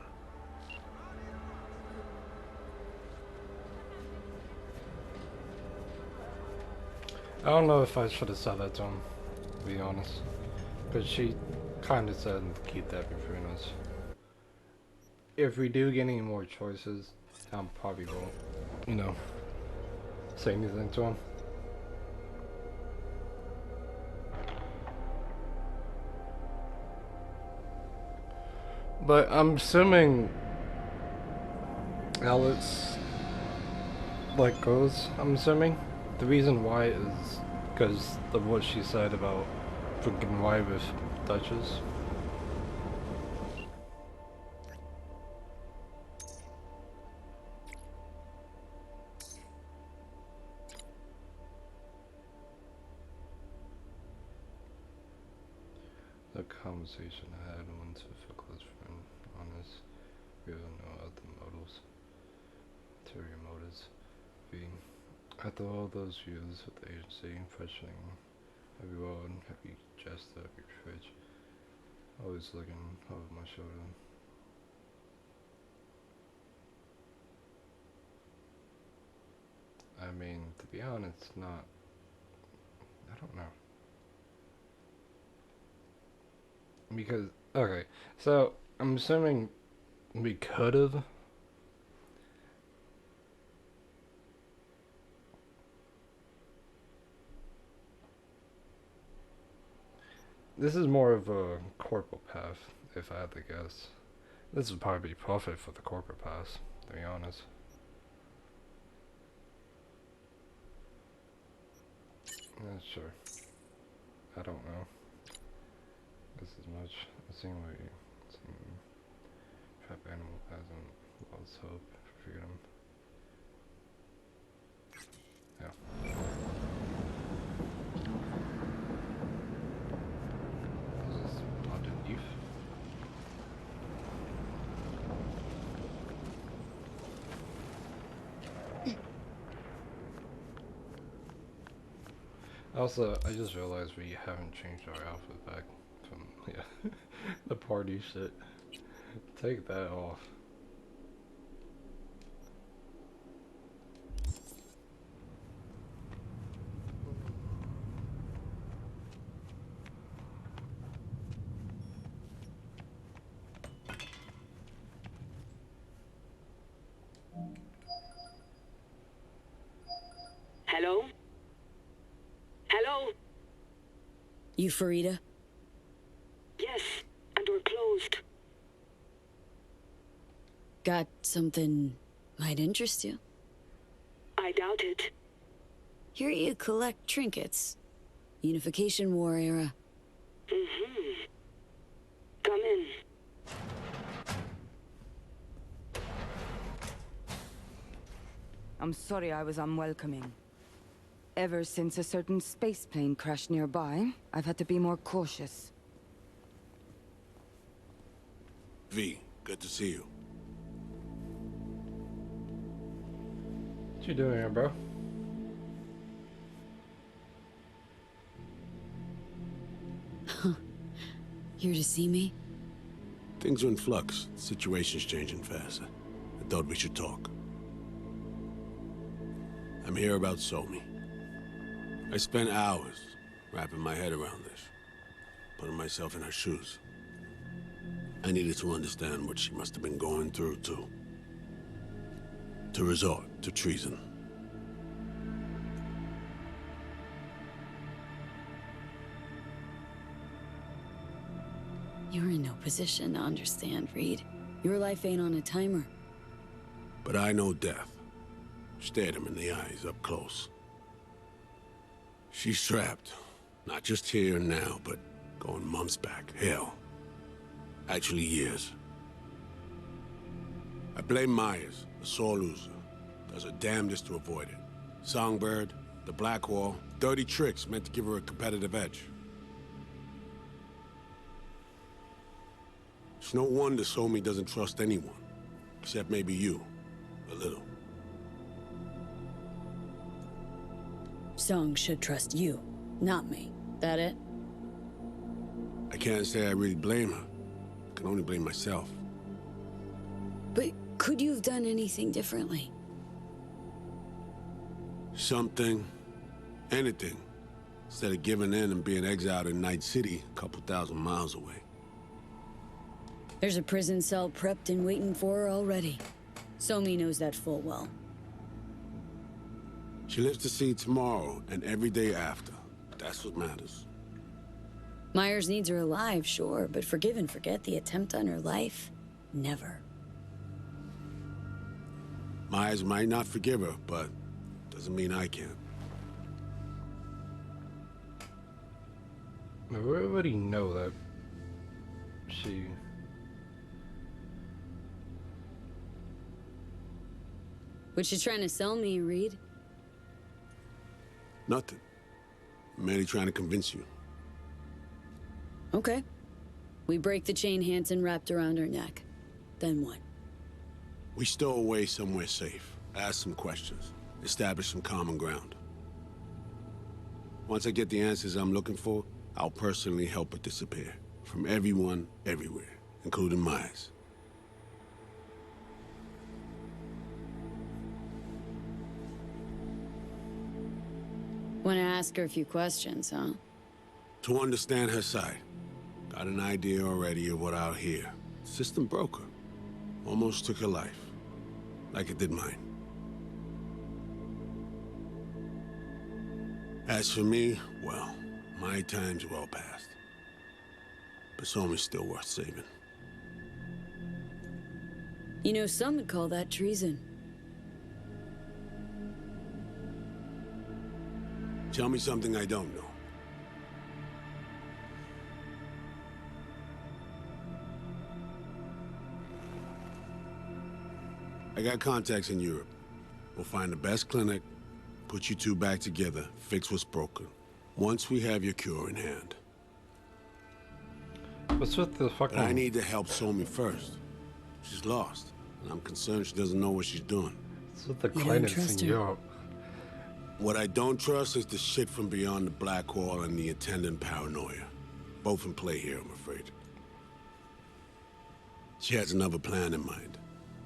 I don't know if I should have said that to him, to be honest. Because she kind of said keep that between us. If we do get any more choices, I probably won't, you know, say anything to him. But I'm assuming Alex like goes. I'm assuming the reason why is because of what she said about freaking why with Duchess. The conversation I had once with a close friend on this, we don't know other modals, ulterior motives. After all those years with the agency, questioning every word, every gesture, every twitch, always looking over my shoulder. I mean, to be honest, not, I don't know. Because, okay, so, I'm assuming we could've. This is more of a corporal path, if I had to guess. This would probably be perfect for the corporate path, to be honest. Yeah, sure. I don't know. This is much. It seems like some trapped animal hasn't lost hope for freedom. Yeah. Is this underneath? Also, I just realized we haven't changed our outfit back from, yeah, the party shit. Take that off. Hello? Hello? You Farida? Yes, and we're closed. Got something might interest you. I doubt it. Here you collect trinkets. Unification War era. Mm-hmm. Come in. I'm sorry I was unwelcoming. Ever since a certain space plane crashed nearby, I've had to be more cautious. V, good to see you. What you doing here, bro? Here to see me? Things are in flux. The situation's changing fast. I thought we should talk. I'm here about Somi. I spent hours wrapping my head around this, putting myself in her shoes. I needed to understand what she must have been going through, too. To resort to treason. You're in no position to understand, Reed. Your life ain't on a timer. But I know death. Stared him in the eyes up close. She's trapped. Not just here and now, but going months back. Hell. Actually, years. I blame Myers, the sore loser. Does her damnedest to avoid it. Songbird, the Blackwall, dirty tricks meant to give her a competitive edge. It's no wonder Somi doesn't trust anyone. Except maybe you. A little. Song should trust you, not me. That it? I can't say I really blame her. I can only blame myself. But could you have done anything differently? Something. Anything. Instead of giving in and being exiled in Night City, a couple thousand miles away. There's a prison cell prepped and waiting for her already. Somi knows that full well. She lives to see tomorrow and every day after. That's what matters. Myers needs her alive, sure, but forgive and forget the attempt on her life? Never. Myers might not forgive her, but doesn't mean I can. We already know that she... What you trying to sell me, Reed? Nothing. I'm merely trying to convince you. Okay. We break the chain Hansen wrapped around her neck. Then what? We stow away somewhere safe, ask some questions, establish some common ground. Once I get the answers I'm looking for, I'll personally help her disappear. From everyone, everywhere, including Myers. Want to ask her a few questions, huh? To understand her side. Got an idea already of what I'll hear. System broke her. Almost took her life. Like it did mine. As for me, well, my time's well past. But Somi's still worth saving. You know, some would call that treason. Tell me something I don't know. I got contacts in Europe. We'll find the best clinic, put you two back together, fix what's broken. Once we have your cure in hand. What's with the fucking... But I need to help Somi first. She's lost, and I'm concerned she doesn't know what she's doing. What's with the clinics in Europe? What I don't trust is the shit from beyond the Black Wall and the attendant paranoia. Both in play here, I'm afraid. She has another plan in mind.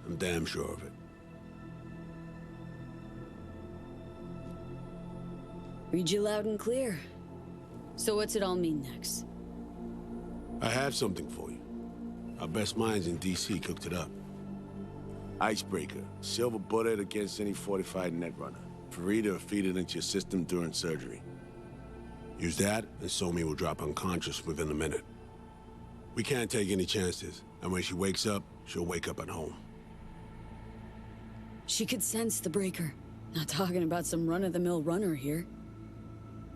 I'm damn sure of it. Read you loud and clear. So what's it all mean next? I have something for you. Our best minds in DC cooked it up. Icebreaker. Silver bullet against any fortified netrunner. Farida will feed it into your system during surgery. Use that, and Somi will drop unconscious within a minute. We can't take any chances, and when she wakes up, she'll wake up at home. She could sense the breaker. Not talking about some run-of-the-mill runner here.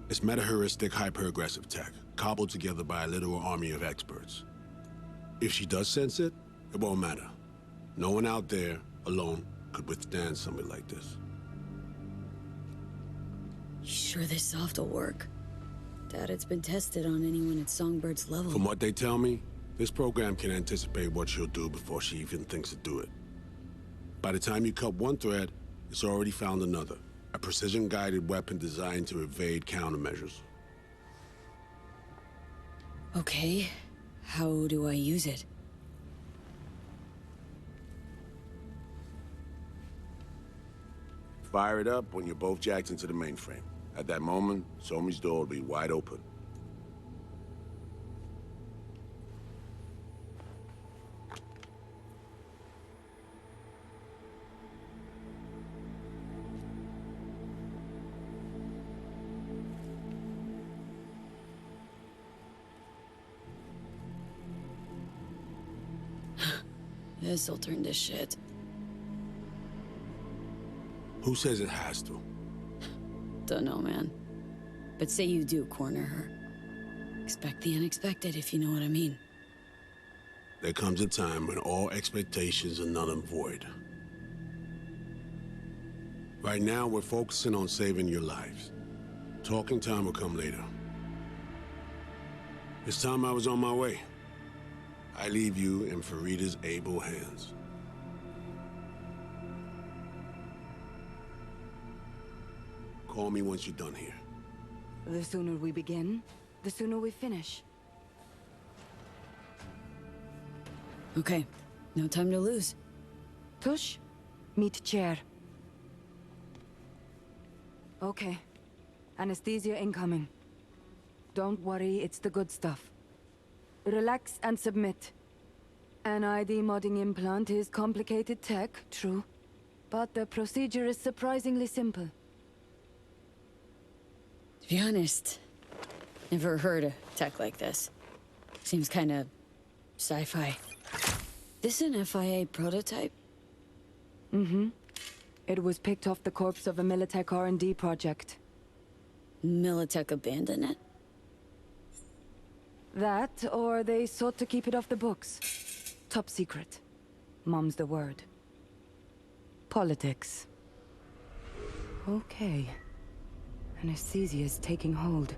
It's meta-heuristic, hyper-aggressive tech, cobbled together by a literal army of experts. If she does sense it, it won't matter. No one out there, alone, could withstand something like this. You sure this soft will work? Doubt it's been tested on anyone at Songbird's level. From what they tell me, this program can anticipate what she'll do before she even thinks to do it. By the time you cut one thread, it's already found another. A precision-guided weapon designed to evade countermeasures. Okay. How do I use it? Fire it up when you're both jacked into the mainframe. At that moment, Somi's door will be wide open. This'll turn to shit. Who says it has to? Don't know, man. But say you do corner her. Expect the unexpected, if you know what I mean. There comes a time when all expectations are null and void. Right now, we're focusing on saving your lives. Talking time will come later. It's time I was on my way. I leave you in Farida's able hands. Call me once you're done here. The sooner we begin, the sooner we finish. Okay, no time to lose. Tush, meet chair. Okay. Anesthesia incoming. Don't worry, it's the good stuff. Relax and submit. An ID modding implant is complicated tech, true. But the procedure is surprisingly simple. To be honest, never heard of tech like this. Seems kinda sci-fi. This an FIA prototype? Mm-hmm. It was picked off the corpse of a Militech R&D project. Militech abandoned it? That, or they sought to keep it off the books. Top secret. Mom's the word. Politics. Okay. Anesthesia's taking hold.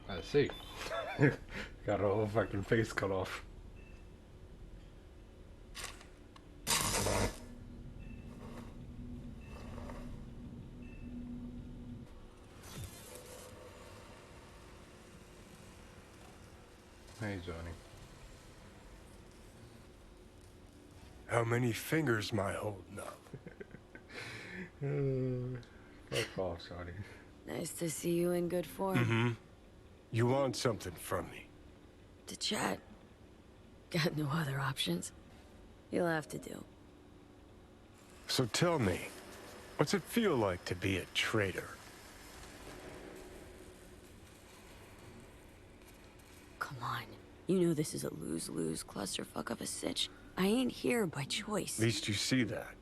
I see. Got her whole fucking face cut off. Hey, Johnny. How many fingers am I holding up? Fuck off, Johnny. Nice to see you in good form. Mm-hmm. You want something from me? To chat. Got no other options. You'll have to do. So tell me, what's it feel like to be a traitor? Come on. You know this is a lose-lose clusterfuck of a sitch. I ain't here by choice. At least you see that.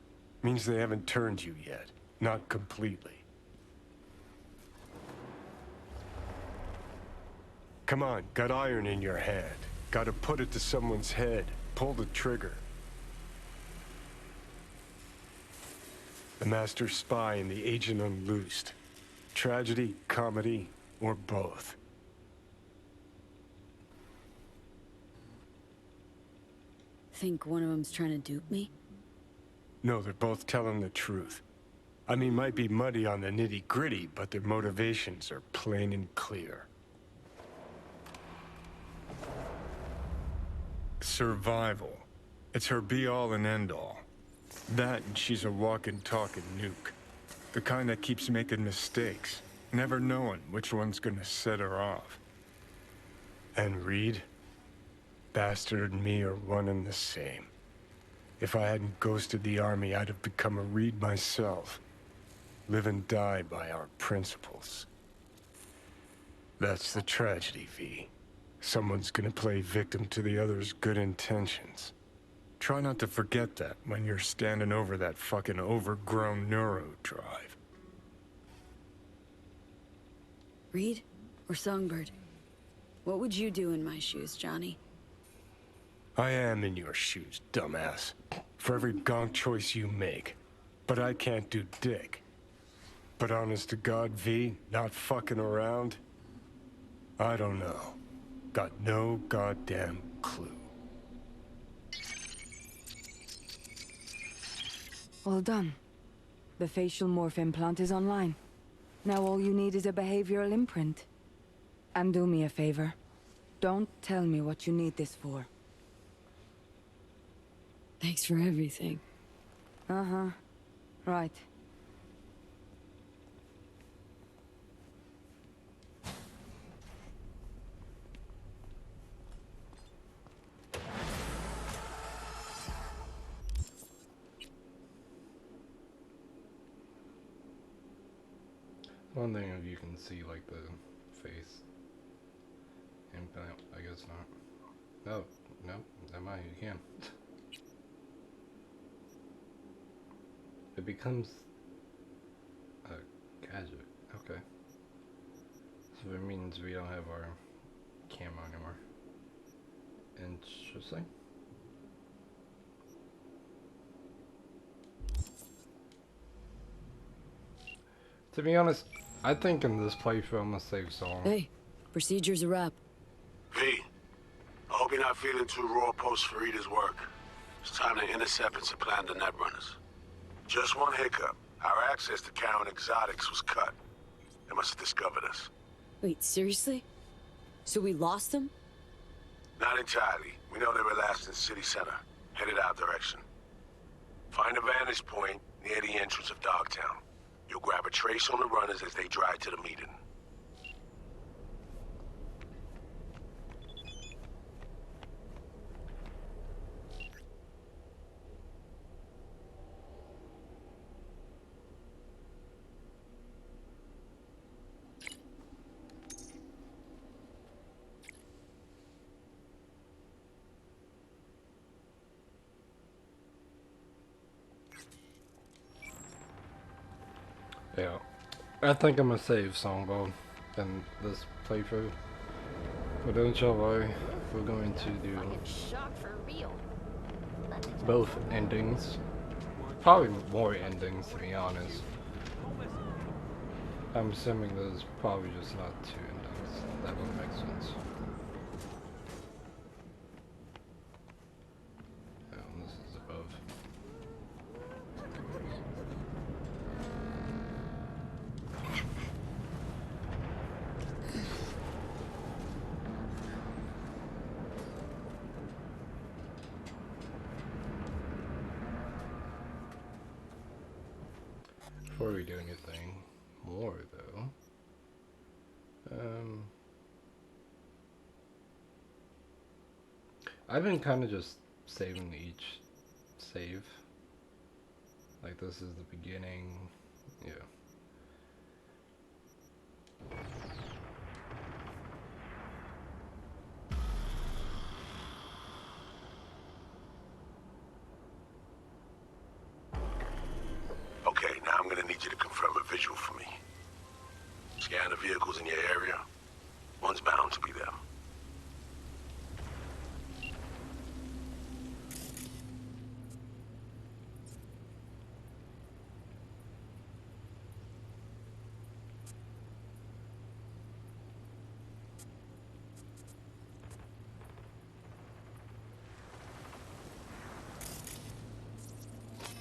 Means they haven't turned you yet. Not completely. Come on, got iron in your hand. Gotta put it to someone's head. Pull the trigger. The master spy and the agent unloosed. Tragedy, comedy, or both. Think one of them's trying to dupe me? No, they're both telling the truth. I mean, might be muddy on the nitty-gritty, but their motivations are plain and clear. Survival. It's her be-all and end-all. That and she's a walking, talking nuke. The kind that keeps making mistakes, never knowing which one's gonna set her off. And Reed? Bastard and me are one and the same. If I hadn't ghosted the army, I'd have become a Reed myself. Live and die by our principles. That's the tragedy, V. Someone's gonna play victim to the other's good intentions. Try not to forget that when you're standing over that fucking overgrown neuro drive. Reed or Songbird? What would you do in my shoes, Johnny? I am in your shoes, dumbass. For every gonk choice you make. But I can't do dick. But honest to God, V, not fucking around? I don't know. got no goddamn clue. All done. The facial morph implant is online. Now all you need is a behavioral imprint. And do me a favor. Don't tell me what you need this for. Thanks for everything. Uh-huh. Right. One thing if you can see like the face implant, I guess not. No, no, never mind, you can. It becomes a gadget. Okay. So it means we don't have our camera anymore. Interesting. To be honest, I think in this playthrough I'm gonna save song. Hey, procedure's a wrap. V, I hope you're not feeling too raw post Farida's work. It's time to intercept and supplant the netrunners. Just one hiccup. Our access to Karen Exotics was cut. They must have discovered us. Wait, seriously? So we lost them? Not entirely. We know they were last in city center, headed our direction. Find a vantage point near the entrance of Dogtown. You'll grab a trace on the runners as they drive to the meeting. Yeah. I think I'm gonna save Songball in this playthrough. But inshallah, we're going to do both endings. Probably more endings, to be honest. I'm assuming there's probably just not two endings. That would make sense. This is above. Before we do anything more, though, I've been kind of just saving each save. Like this is the beginning, yeah. Okay, now I'm gonna need you to confirm a visual for me. Scan the vehicles in your area. One's bound to be them.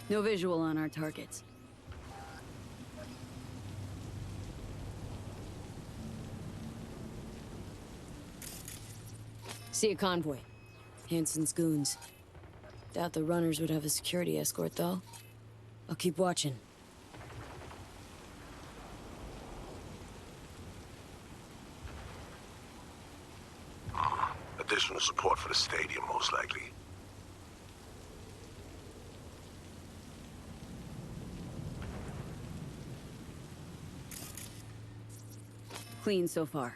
No visual on our targets. See a convoy. Hansen's goons. Doubt the runners would have a security escort, though. I'll keep watching. Additional support for the stadium, most likely. Clean so far.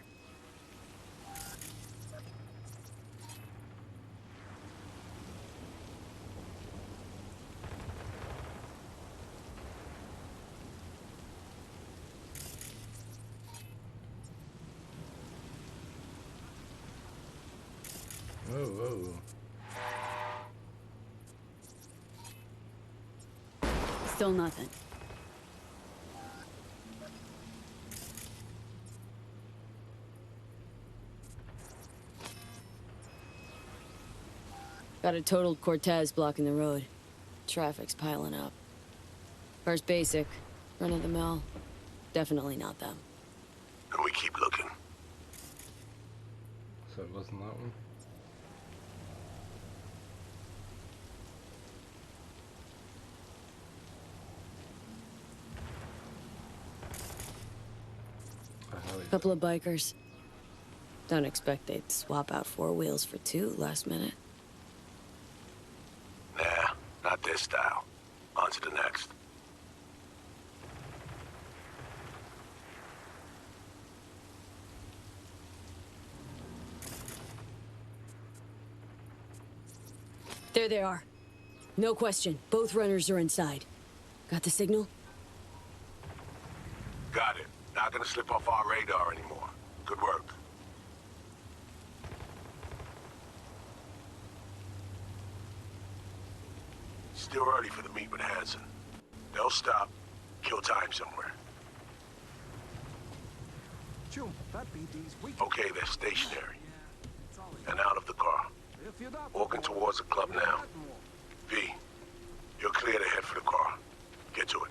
Whoa, whoa. Still nothing. Got a totaled Cortez blocking the road. Traffic's piling up. Car's basic. Run of the mill. Definitely not them. And we keep looking. So it wasn't that one? Couple of bikers. Don't expect they'd swap out 4 wheels for 2 last minute. Nah, not this style. On to the next. There they are. No question. Both runners are inside. Got the signal? Got it. Not gonna slip off our radar anymore. Good work. Still early for the meet with Hansen. They'll stop, kill time somewhere. Okay, they're stationary. And out of the car. Walking towards the club now. V, you're clear to head for the car. Get to it.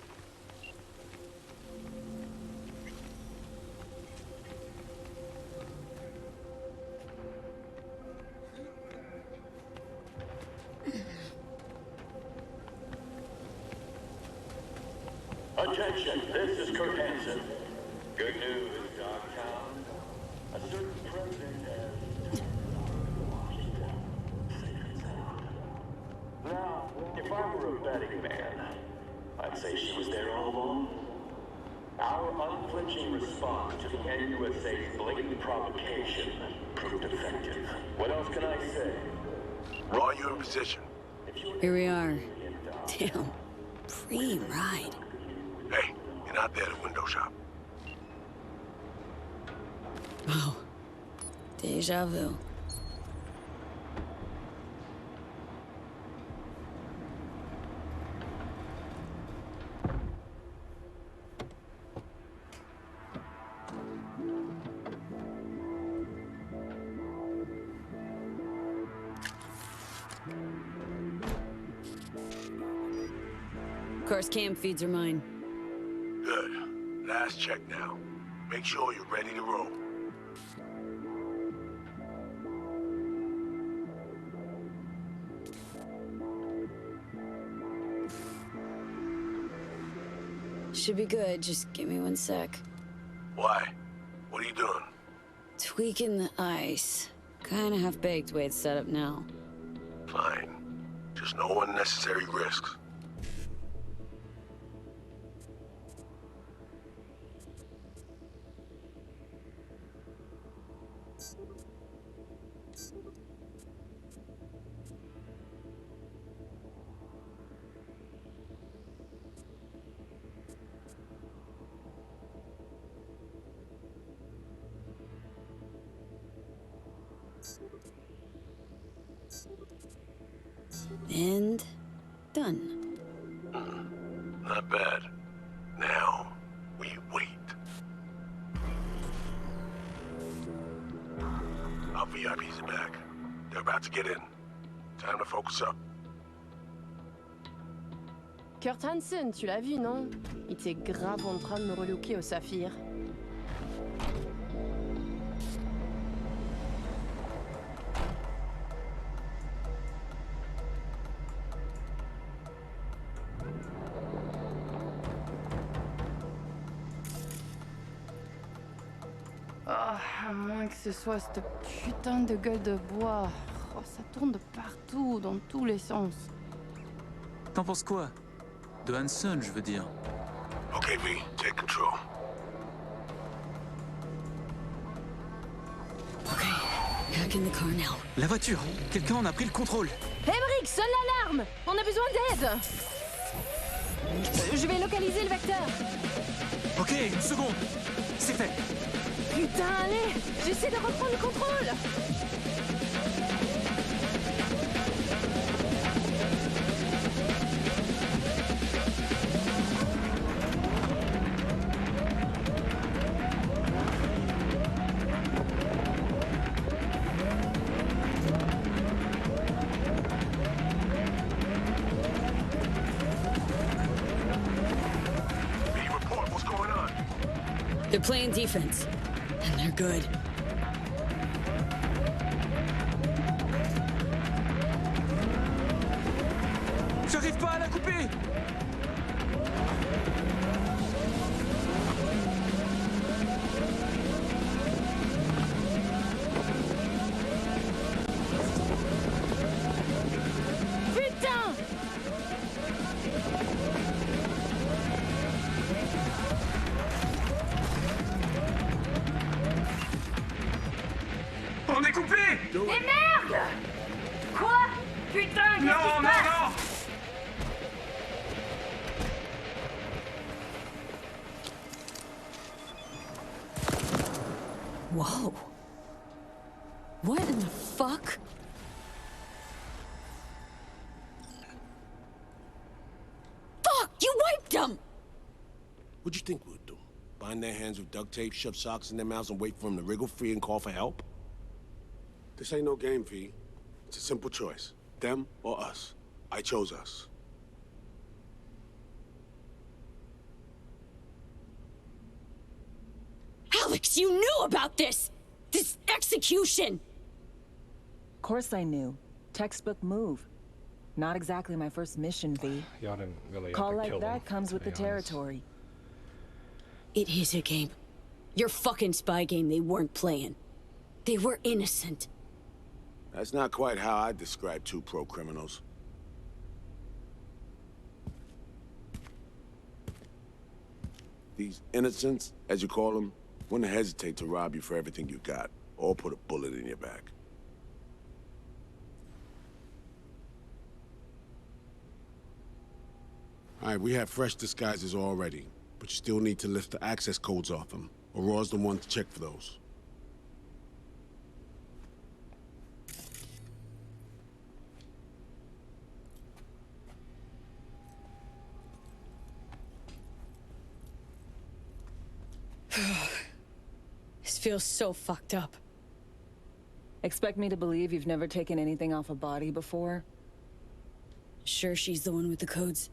Attention, this is Kurt Hansen. Good news, Dogtown. A certain president has Washington, safe and sound. Now, if I were a betting man, I'd say she was there all along. Our unflinching response to the NUSA's blatant provocation proved effective. What else can I say? Raw, you in position. Here we are. Damn. Preem ride. Hey, you're not there at the window shop. Oh. Deja vu. Car's cam feeds are mine. Good. Last check now. Make sure you're ready to roll. Should be good, just give me 1 sec. Why? What are you doing? Tweaking the ice. Kinda half-baked way it's set up now. Fine. Just no unnecessary risks. And done. Not bad. Now, we wait. Our VIPs are back. They're about to get in. Time to focus up. Kurt Hansen, tu l'as vu, non? Il était grave en train de me relooker au saphir. À moins que ce soit cette putain de gueule de bois. Oh, ça tourne de partout, dans tous les sens. T'en penses quoi? De Hansen, je veux dire. Okay, V, take control. Okay, back in the car now. La voiture! Quelqu'un en a pris le contrôle! Emmerich, sonne l'alarme! On a besoin d'aide! Je vais localiser le vecteur. Ok, 1 seconde! C'est fait! Putain, allez! J'essaie de reprendre le contrôle! They're playing defense, and they're good. J'arrive pas à la couper! Putain! On est coupé! Mais merde! Quoi? Putain, qu'est-ce qui se Non, non, passe? non! Whoa. What in the fuck? Fuck! You wiped them! What'd you think we'd do? Bind their hands with duct tape, shove socks in their mouths, and wait for them to wriggle free and call for help? This ain't no game, V. It's a simple choice. Them or us. I chose us. Alex, you knew about this! This execution! Of course I knew. Textbook move. Not exactly my first mission, V. Y'all didn't really have Call to like kill that them, comes to with the be honest. territory. It is a game. Your fucking spy game they weren't playing. They were innocent. That's not quite how I describe two pro-criminals. These innocents, as you call them, wouldn't hesitate to rob you for everything you got, or put a bullet in your back. All right, we have fresh disguises already, but you still need to lift the access codes off them. Aurora's the one to check for those. This feels so fucked up. Expect me to believe you've never taken anything off a body before? Sure she's the one with the codes?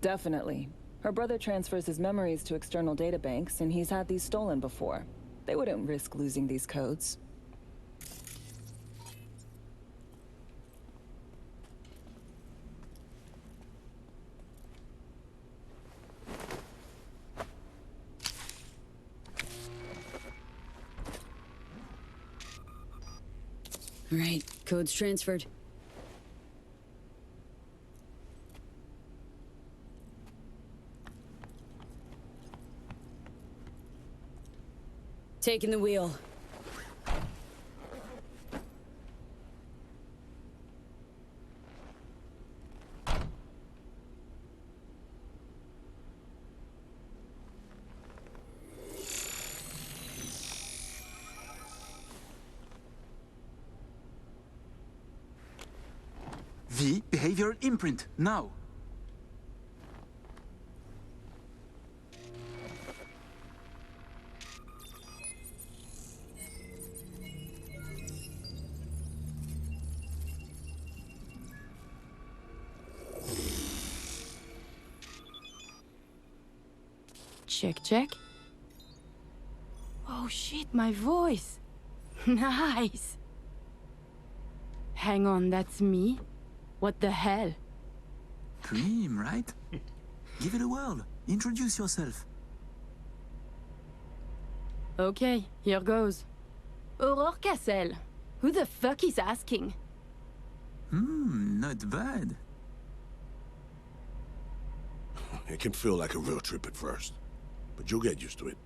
Definitely. Her brother transfers his memories to external databanks, and he's had these stolen before. They wouldn't risk losing these codes. All right, codes transferred. Taking the wheel. V, behavioral imprint, now. Check, check. Oh shit, my voice. Nice. Hang on, that's me? What the hell? Dream, right? Give it a whirl. Introduce yourself. Okay, here goes. Aurore Cassel. Who the fuck is asking? Not bad. It can feel like a real trip at first, but you'll get used to it.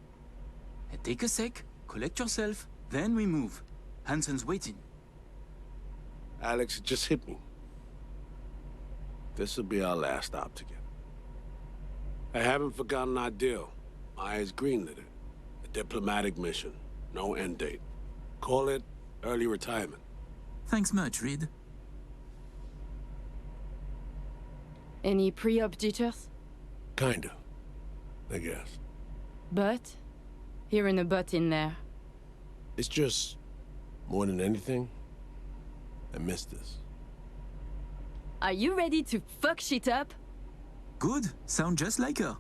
Take a sec, collect yourself, then we move. Hansen's waiting. Alex, it just hit me. This'll be our last stop together. I haven't forgotten our deal. Myers greenlit it. A diplomatic mission. No end date. Call it early retirement. Thanks much, Reed. Any pre-op jitters? Kinda. I guess. But? Hearing a but in there. It's just, more than anything, I miss this. Are you ready to fuck shit up? Good. Sound just like her.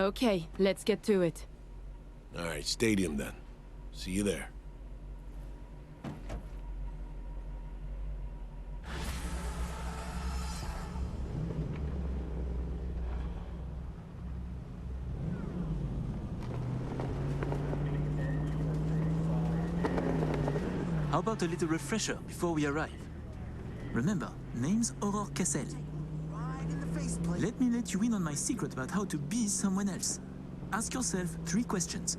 Okay, let's get to it. All right, stadium then. See you there. How about a little refresher before we arrive? Remember, name's Aurore Cassel. Let me let you in on my secret about how to be someone else. Ask yourself 3 questions.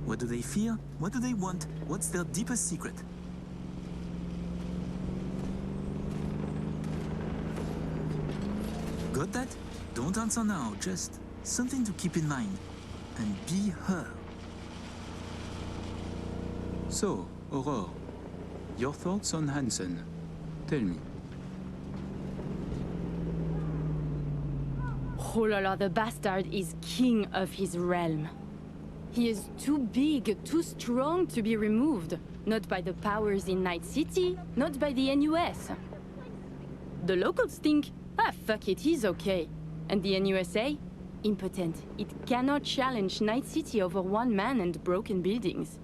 What do they fear? What do they want? What's their deepest secret? Got that? Don't answer now, just something to keep in mind. And be her. So, Aurore, your thoughts on Hansen? Tell me. Oh la la, the bastard is king of his realm. He is too big, too strong to be removed. Not by the powers in Night City, not by the NUS. The locals think, fuck it, he's okay. And the NUSA? Impotent. It cannot challenge Night City over one man and broken buildings.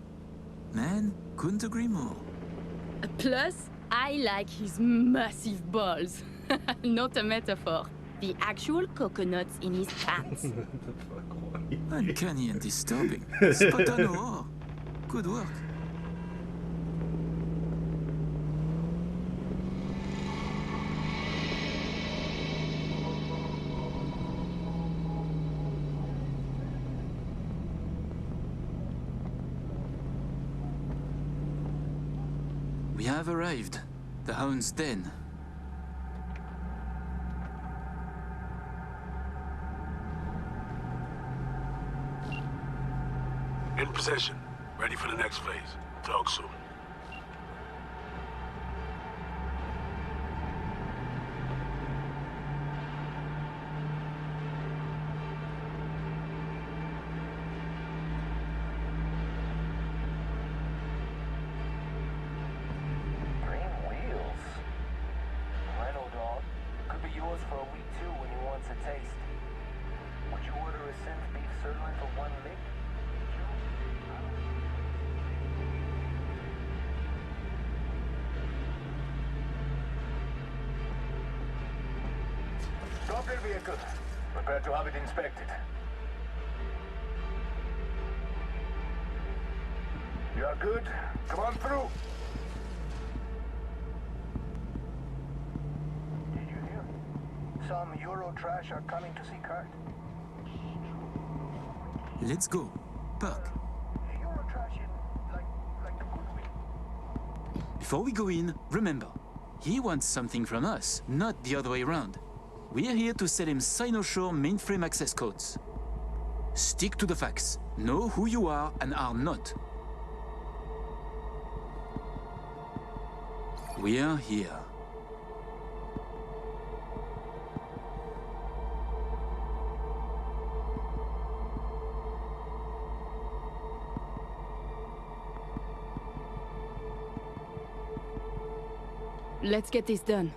Man, couldn't agree more. Plus, I like his massive balls. Not a metaphor. The actual coconuts in his pants. Uncanny and disturbing. Spot on, Aurore. Good work. We have arrived. The Hound's Den. In possession. Ready for the next phase. Talk soon. Green wheels? Rhino dog. Could be yours for a week too when he wants a taste. Would you order a synth beef sirloin for 1 lick? Stop your vehicle. Prepare to have it inspected. You are good. Come on through. Did you hear? Some Euro trash are coming to see Kurt. Let's go. Park. Euro trash in, like the good way. Before we go in, remember, he wants something from us, not the other way around. We're here to sell him Sinosure mainframe access codes. Stick to the facts. Know who you are and are not. We are here. Let's get this done.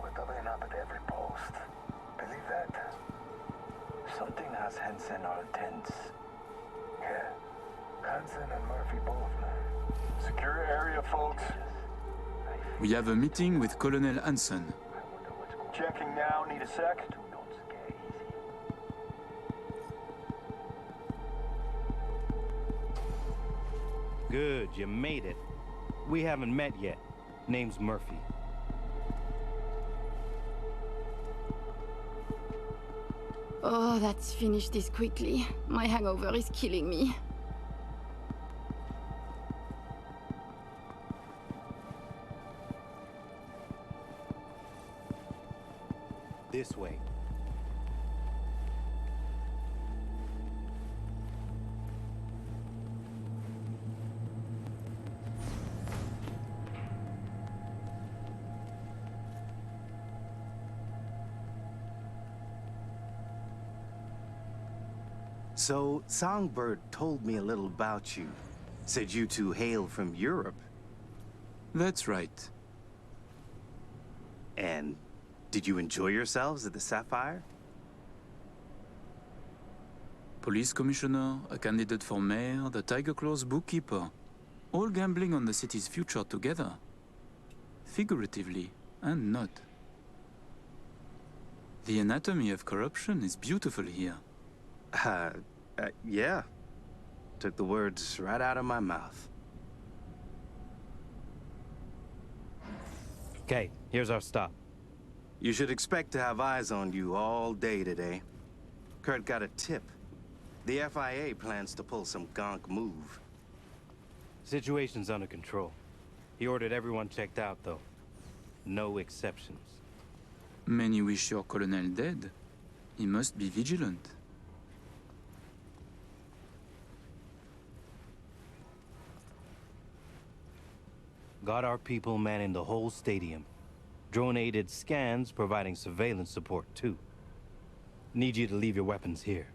We're doubling up at every post. Believe that? Something has Hansen all tense. Yeah. Hansen and Murphy both, man. Secure area, folks. We have a meeting with Colonel Hansen. Checking now. Need a sec? Good, you made it. We haven't met yet. Name's Murphy. Oh, let's finish this quickly. My hangover is killing me. This way. So, Songbird told me a little about you. Said you two hail from Europe. That's right. And did you enjoy yourselves at the Sapphire? Police commissioner, a candidate for mayor, the Tiger Claw's bookkeeper. All gambling on the city's future together. Figuratively, and not. The anatomy of corruption is beautiful here. Yeah. Took the words right out of my mouth. Okay, here's our stop. You should expect to have eyes on you all day today. Kurt got a tip. The FIA plans to pull some gonk move. Situation's under control. He ordered everyone checked out, though. No exceptions. Many wish your colonel dead. He must be vigilant. Got our people manning the whole stadium. Drone-aided scans providing surveillance support, too. Need you to leave your weapons here.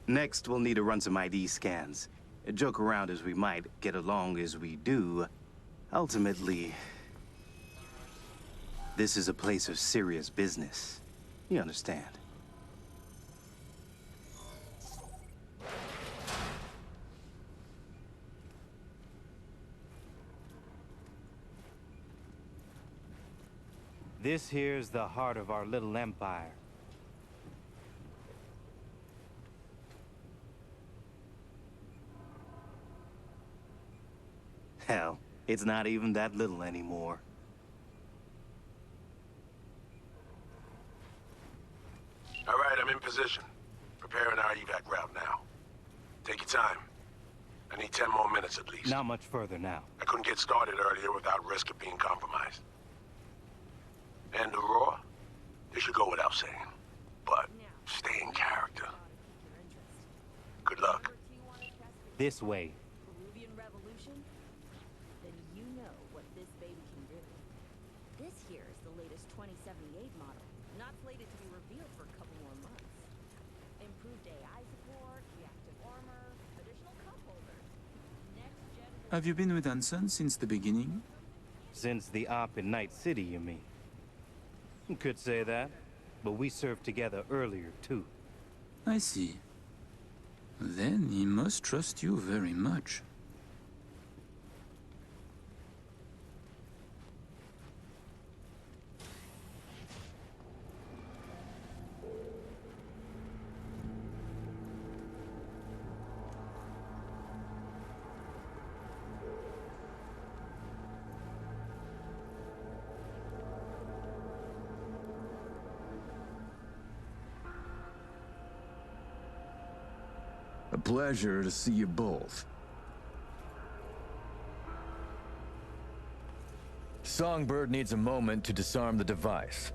Next, we'll need to run some ID scans. Joke around as we might, get along as we do. Ultimately, this is a place of serious business. You understand? This here's the heart of our little empire. Hell, it's not even that little anymore. All right, I'm in position. Preparing our evac route now. Take your time. I need 10 more minutes at least. Not much further now. I couldn't get started earlier without risk of being compromised. And Aurora? This should go without saying. But stay in character. Good luck. This way. Peruvian Revolution? Then you know what this baby can do. This here is the latest 2078 model. Not slated to be revealed for a couple more months. Improved AI support, reactive armor, additional cup holders. Next gen... Have you been with Hanson since the beginning? Since the op in Night City, you mean? You could say that, but we served together earlier, too. I see. Then he must trust you very much. A pleasure to see you both. Songbird needs a moment to disarm the device.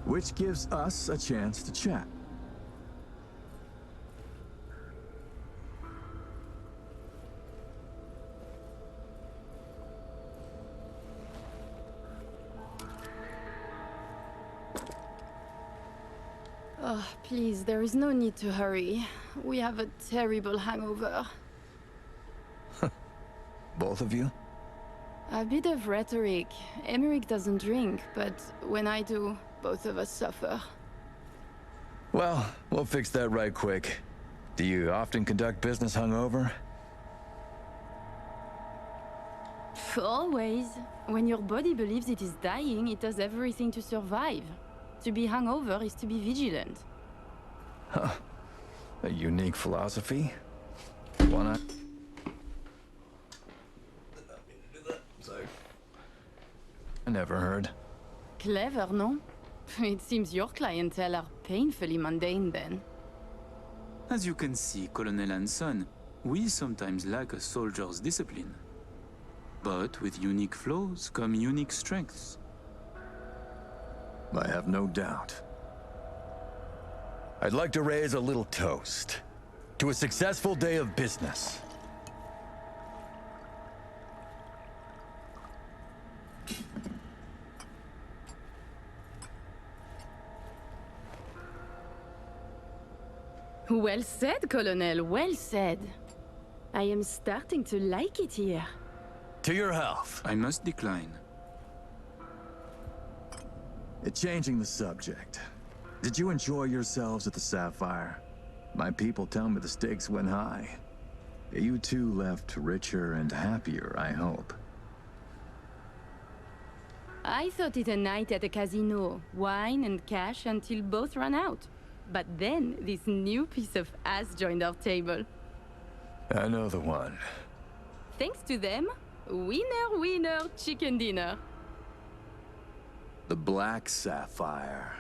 Which gives us a chance to chat. Oh, please, there is no need to hurry. We have a terrible hangover. Both of you? A bit of rhetoric. Emmerich doesn't drink, but when I do, both of us suffer. Well, we'll fix that right quick. Do you often conduct business hungover? Always. When your body believes it is dying, it does everything to survive. To be hungover is to be vigilant. Huh. A unique philosophy. Why not? Sorry. I never heard. Clever, no? It seems your clientele are painfully mundane then. As you can see, Colonel Hanson, we sometimes lack a soldier's discipline. But with unique flaws come unique strengths. I have no doubt. I'd like to raise a little toast to a successful day of business. Well said, Colonel, well said. I am starting to like it here. To your health. I must decline. Changing the subject. Did you enjoy yourselves at the Sapphire? My people tell me the stakes went high. You two left richer and happier, I hope. I thought it a night at a casino. Wine and cash until both ran out. But then, this new piece of ass joined our table. I know the one. Thanks to them, winner, winner, chicken dinner. The Black Sapphire.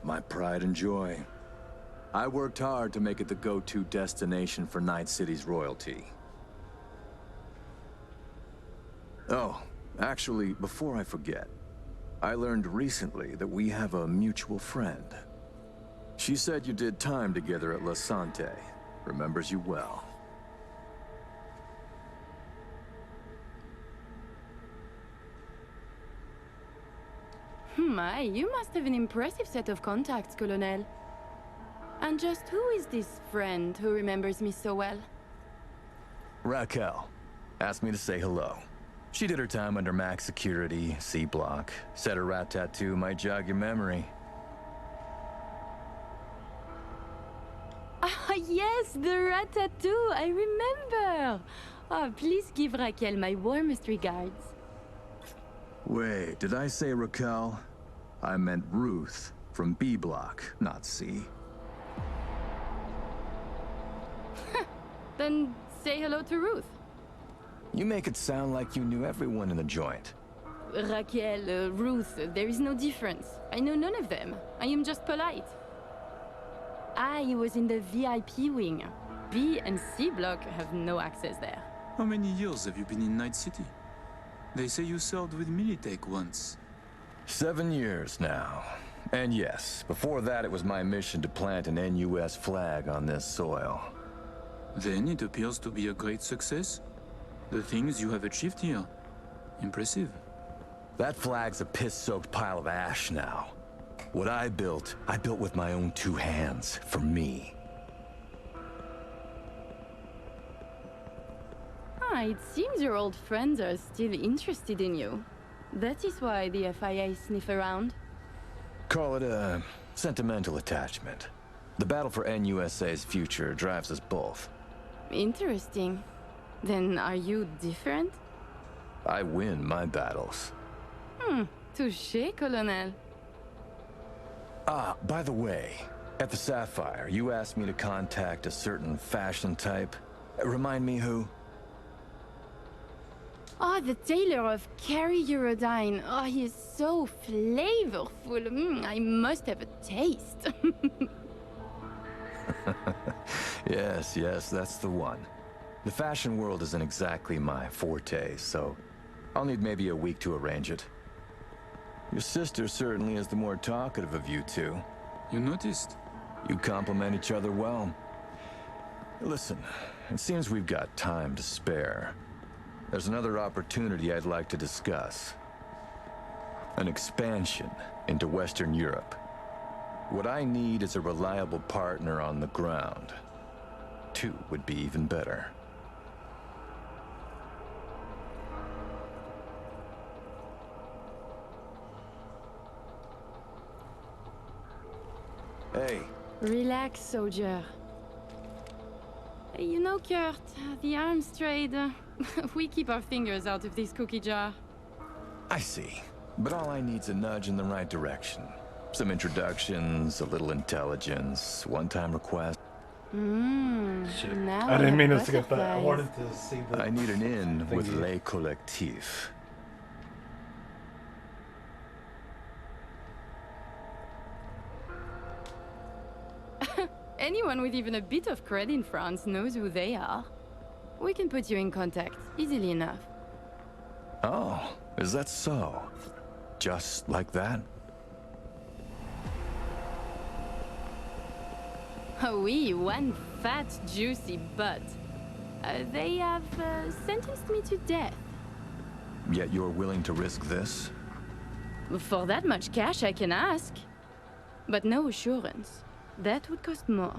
My pride and joy. I worked hard to make it the go-to destination for Night City's royalty. Oh, actually, before I forget, I learned recently that we have a mutual friend. She said you did time together at La Sante. Remembers you well. My, you must have an impressive set of contacts, Colonel. And just who is this friend who remembers me so well? Raquel asked me to say hello. She did her time under max security, C block. Said her rat tattoo might jog your memory. Ah, yes, the rat tattoo, I remember. Oh, please give Raquel my warmest regards. Wait, did I say Raquel? I meant Ruth from B block, not C. Then say hello to Ruth. You make it sound like you knew everyone in the joint. Raquel, Ruth, there is no difference. I know none of them. I am just polite. I was in the VIP wing. B and C block have no access there. How many years have you been in Night City? They say you served with Militech once. 7 years now. And yes, before that it was my mission to plant an NUS flag on this soil. Then it appears to be a great success. The things you have achieved here. Impressive. That flag's a piss-soaked pile of ash now. What I built with my own 2 hands, for me. Ah, it seems your old friends are still interested in you. That is why the FIA sniff around. Call it a sentimental attachment. The battle for NUSA's future drives us both. Interesting. Then are you different? I win my battles. Touché, Colonel. Ah, by the way, at the Sapphire, you asked me to contact a certain fashion type. Remind me who? Oh, the tailor of Carrie Eurodyne. Oh, he is so flavorful. I must have a taste. Yes, that's the one. The fashion world isn't exactly my forte, so I'll need maybe a week to arrange it. Your sister certainly is the more talkative of you two. You noticed? You complement each other well. Listen, it seems we've got time to spare. There's another opportunity I'd like to discuss. An expansion into Western Europe. What I need is a reliable partner on the ground. 2 would be even better. Hey. Relax, soldier. You know, Kurt, the arms trade, we keep our fingers out of this cookie jar. I see. But all I need's a nudge in the right direction. Some introductions, a little intelligence, one-time request. Now I didn't mean us to get that. I butterflies. wanted to see the... I need an in with thingy. Les Collectifs. Anyone with even a bit of credit in France knows who they are. We can put you in contact, easily enough. Oh, is that so? Just like that? Oh, oui, one fat, juicy butt. They have sentenced me to death. Yet you're willing to risk this? For that much cash, I can ask. But no assurance. That would cost more.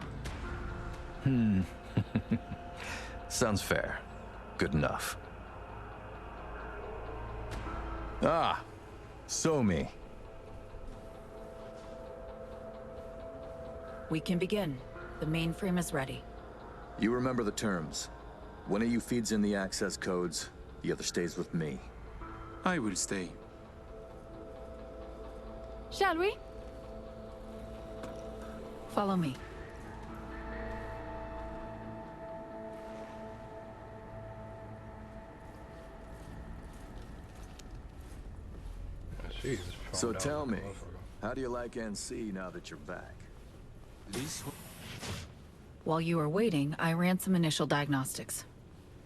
Sounds fair. Good enough. Ah, Somi. We can begin. The mainframe is ready. You remember the terms. One of you feeds in the access codes, the other stays with me. I will stay. Shall we? Follow me. Jeez, So tell me, how do you like NC now that you're back? While you were waiting, I ran some initial diagnostics.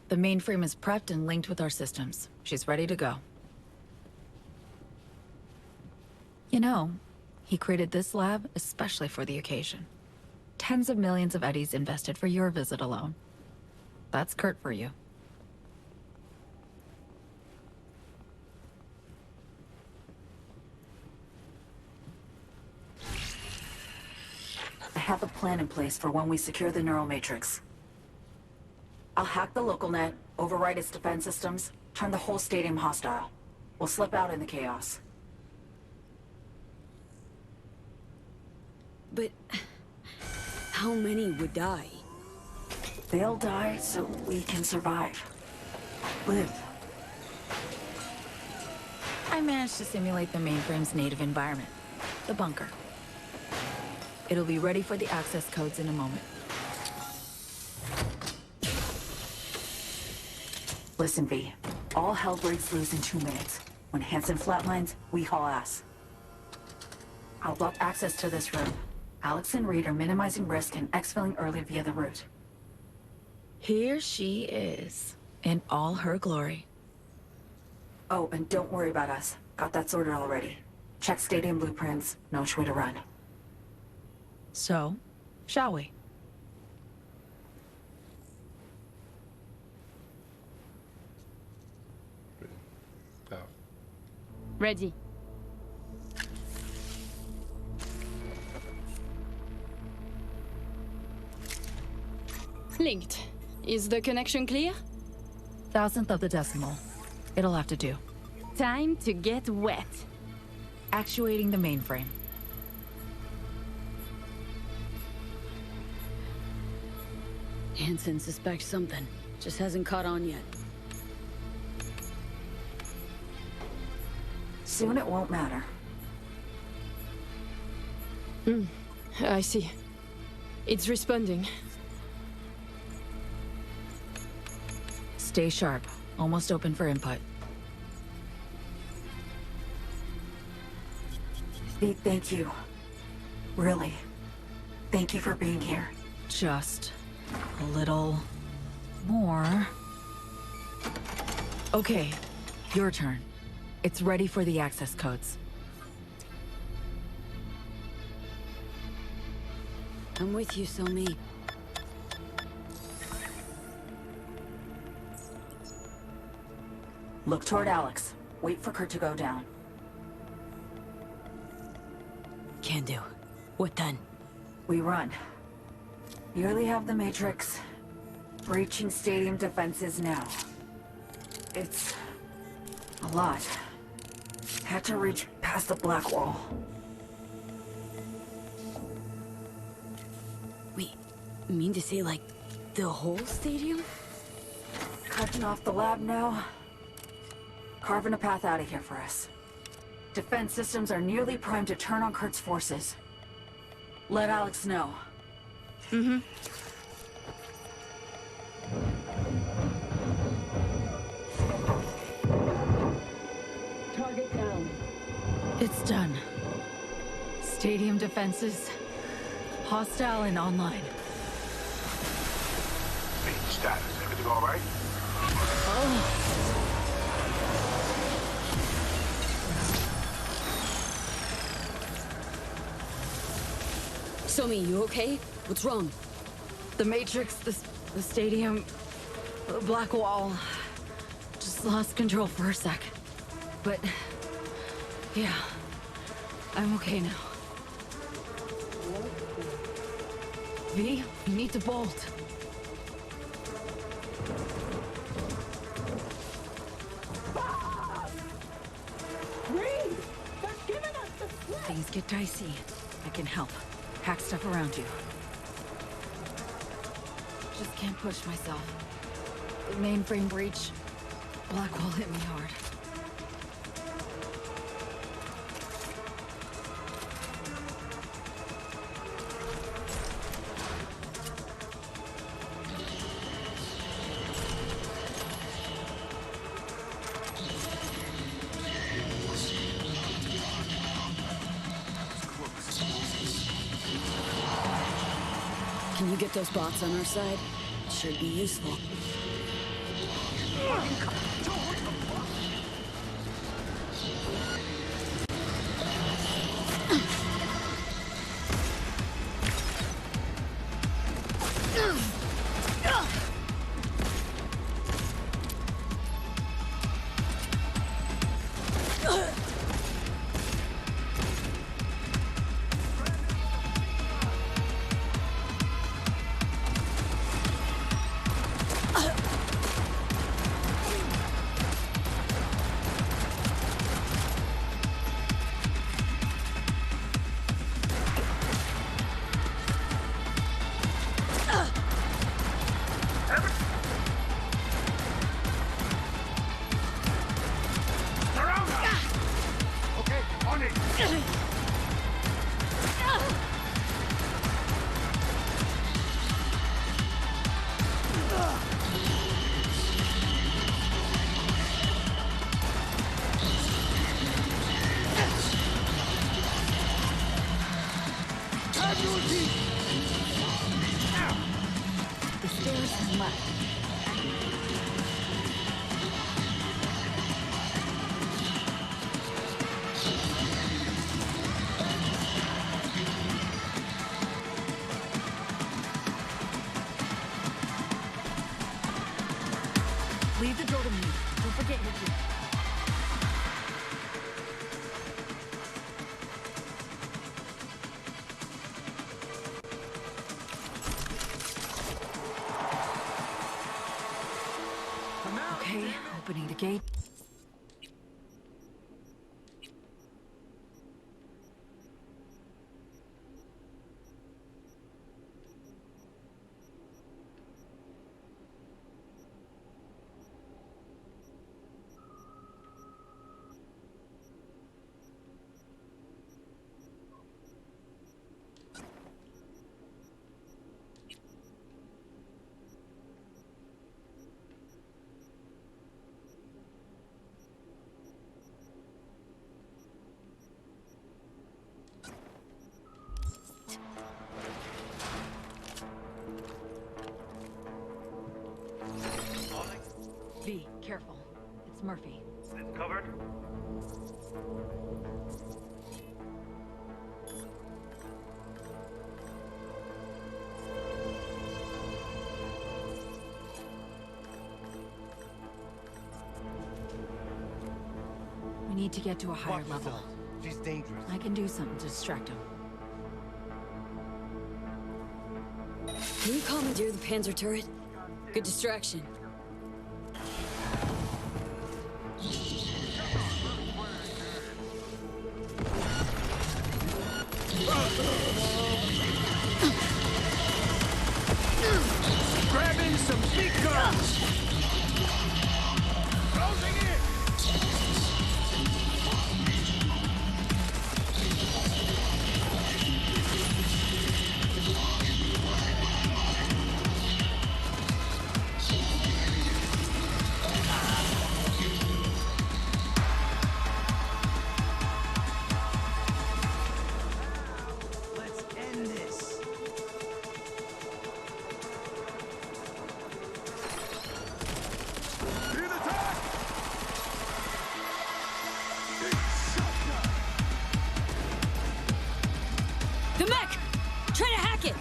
The mainframe is prepped and linked with our systems. She's ready to go. You know, he created this lab especially for the occasion. Tens of millions of eddies invested for your visit alone. That's Kurt for you. I have a plan in place for when we secure the neural matrix. I'll hack the local net, override its defense systems, turn the whole stadium hostile. We'll slip out in the chaos. But how many would die? They'll die so we can survive. Live. I managed to simulate the mainframe's native environment, the bunker. It'll be ready for the access codes in a moment. Listen, V. All hell breaks loose in 2 minutes. When Hansen flatlines, we haul ass. I'll block access to this room. Alex and Reed are minimizing risk and exfilling early via the route. Here she is, in all her glory. Oh, and don't worry about us. Got that sorted already. Check stadium blueprints, know which way to run. So, shall we? Ready. Linked. Is the connection clear? 1,000th of the decimal. It'll have to do. Time to get wet. Actuating the mainframe. Hansen suspects something. Just hasn't caught on yet. Soon it won't matter. I see. It's responding. Stay sharp. Almost open for input. Pete, thank you. Really. Thank you for being here. Just a little more. Okay, your turn. It's ready for the access codes. I'm with you, Somi. Look toward Alex. Wait for Kurt to go down. Can do. What then? We run. Nearly have the Matrix. Breaching stadium defenses now. It's a lot. Had to reach past the black wall. Wait, you mean to say, like, the whole stadium? Cutting off the lab now. Carving a path out of here for us. Defense systems are nearly primed to turn on Kurt's forces. Let Alex know. Target down. It's done. Stadium defenses. Hostile and online. Status. Everything all right? Somi, you okay? What's wrong? The Matrix, the stadium, the black wall. Just lost control for a sec. But, yeah, I'm okay now. V, you need to bolt. Things get dicey. I can help. Hack stuff around you. Just can't push myself. The mainframe breach. Blackwall hit me hard. Can you get those bots on our side? Should be useful. The stairs and left. Leave the door to me. Don't forget your key. Okay, opening the gate. V, careful. It's Murphy. It's covered. We need to get to a higher level. She's dangerous. I can do something to distract him. Can you commandeer the Panzer turret? Good distraction. Grabbing some big guns! Closing in! Let's end this. The mech! Try to hack it!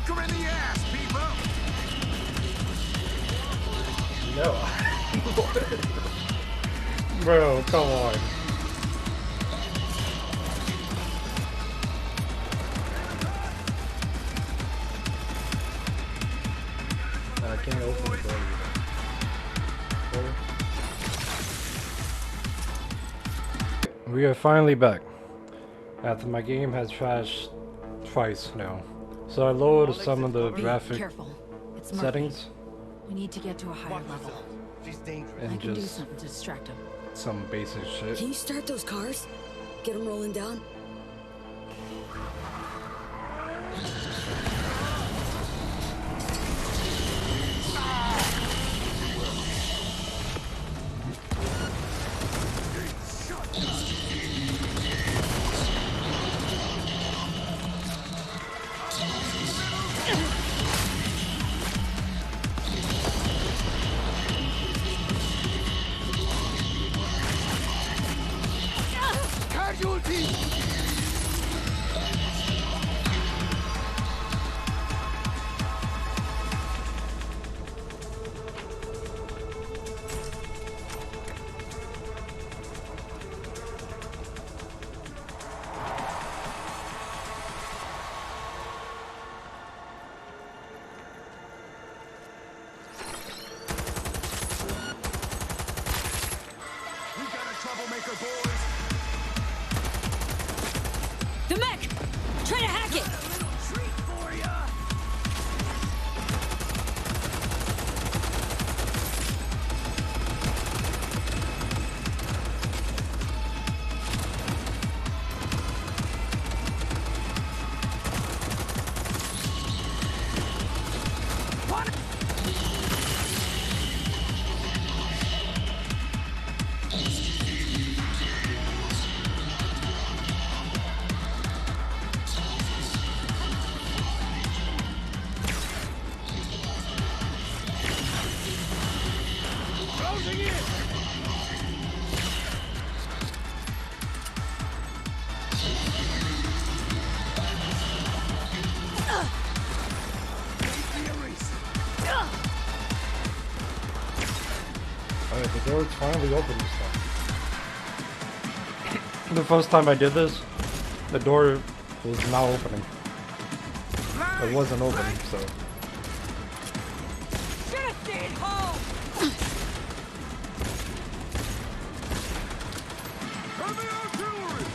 Fuck her in the ass, people! No. Bro, come on. I can't open the door either. We are finally back. After my game has crashed twice now. So I lowered some of the graphic settings. We need to get to a higher level. She's dangerous. And I can do just something to distract him. some basic shit. Can you start those cars? Get them rolling down? Casualty! We got a troublemaker, boys! The mech! Try to hack it! Treat for ya! Closing in! Alright, the door's finally open this time. The first time I did this, the door was not opening. It wasn't opening, so. Should've stayed home! Heavy artillery!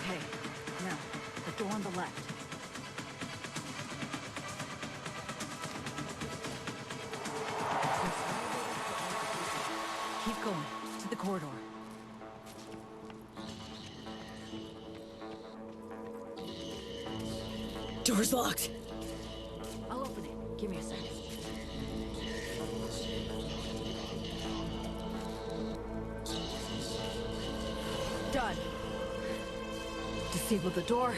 Okay, now, the door on the left. Keep going, to the corridor. Door's locked. I'll open it. Give me a second. Done. Disable the door.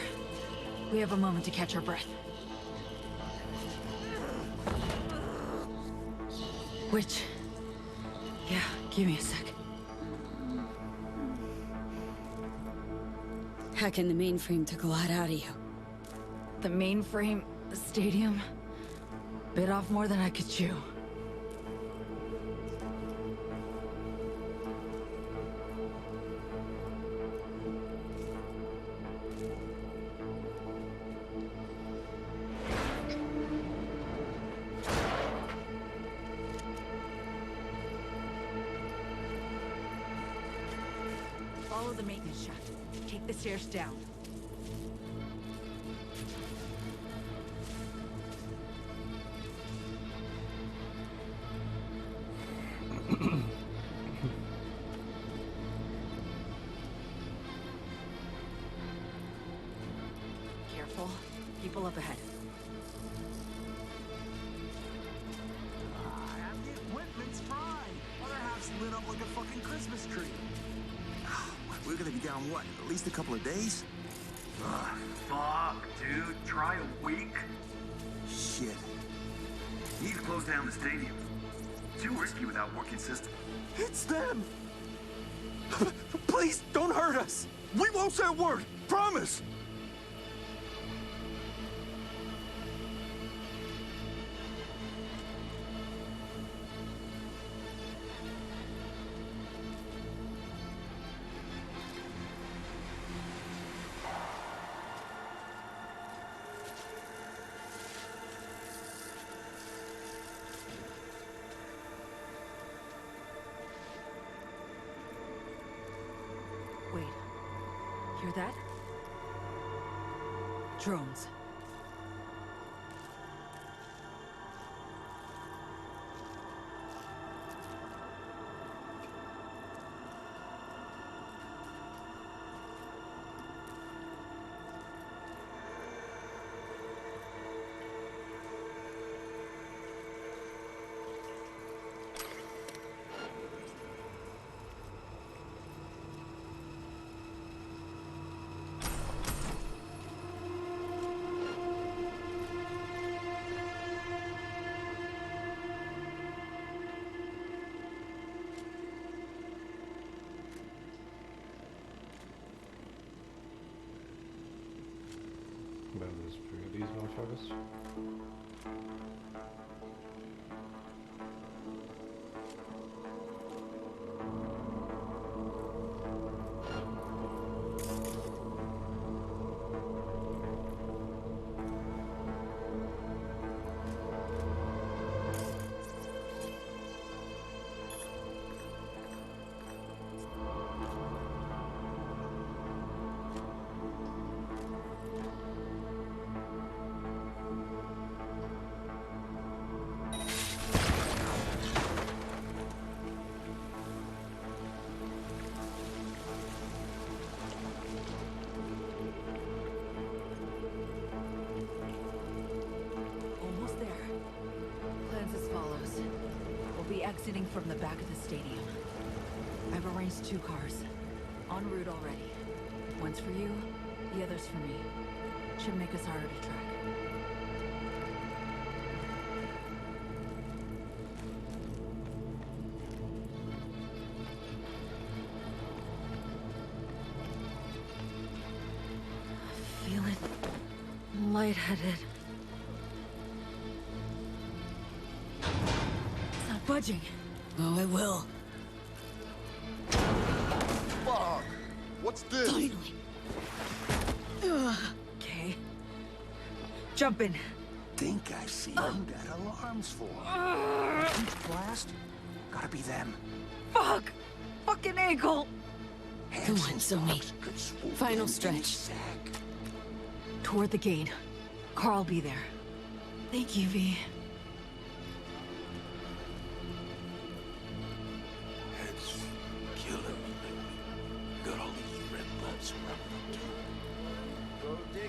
We have a moment to catch our breath. Which? Yeah, give me a sec. Hacking the mainframe took a lot out of you. The mainframe, the stadium, bit off more than I could chew. Follow the maintenance shaft. Take the stairs down. Careful. People up ahead. Whitman's fine. Other half's lit up like a fucking Christmas tree. We're gonna be down, what, at least a couple of days? Fuck, dude. Try a week? Shit. He's closed down the stadium. too risky without working system. It's them! Please, don't hurt us! We won't say a word! Promise! Wait. Hear that? Drones. About this for these motherfuckers. Almost there. Plans as follows. We'll be exiting from the back of the stadium. I've arranged 2 cars. En route already. One's for you, the other's for me. Should make us harder to track. Feeling lightheaded. It's not budging. Oh, it will. Fuck! What's this? Finally. Okay. Jump in. Think I see who that alarm's for. Blast? Gotta be them. Fuck! Fucking ankle! Come on, Zoe. Final stretch. Toward the gate. Carl'll be there. Thank you, V. It's killing me lately. Got all these red buds around too.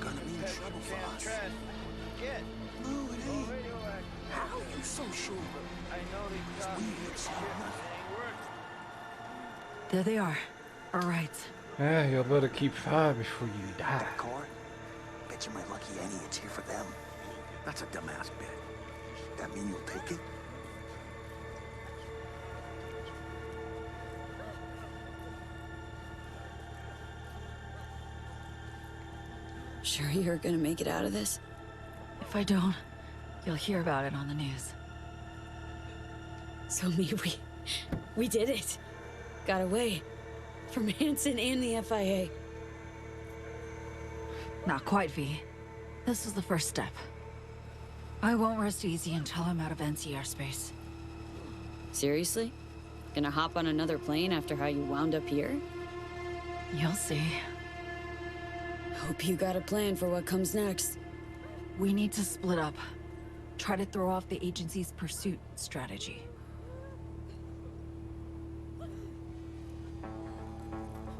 Gonna be in trouble for us. No, it ain't. How are you so sure? Because we ain't seen nothing. There they are. All right. Yeah, you'll better keep fire before you die. That car? Bet you my lucky Annie it's here for them. That's a dumbass bet. That mean you'll take it? Sure you're gonna make it out of this? If I don't, you'll hear about it on the news. So we did it. Got away. From Hansen and the FIA. Not quite, V. This was the first step. I won't rest easy until I'm out of NC airspace. Seriously? Gonna hop on another plane after how you wound up here? You'll see. Hope you got a plan for what comes next. We need to split up. Try to throw off the agency's pursuit strategy.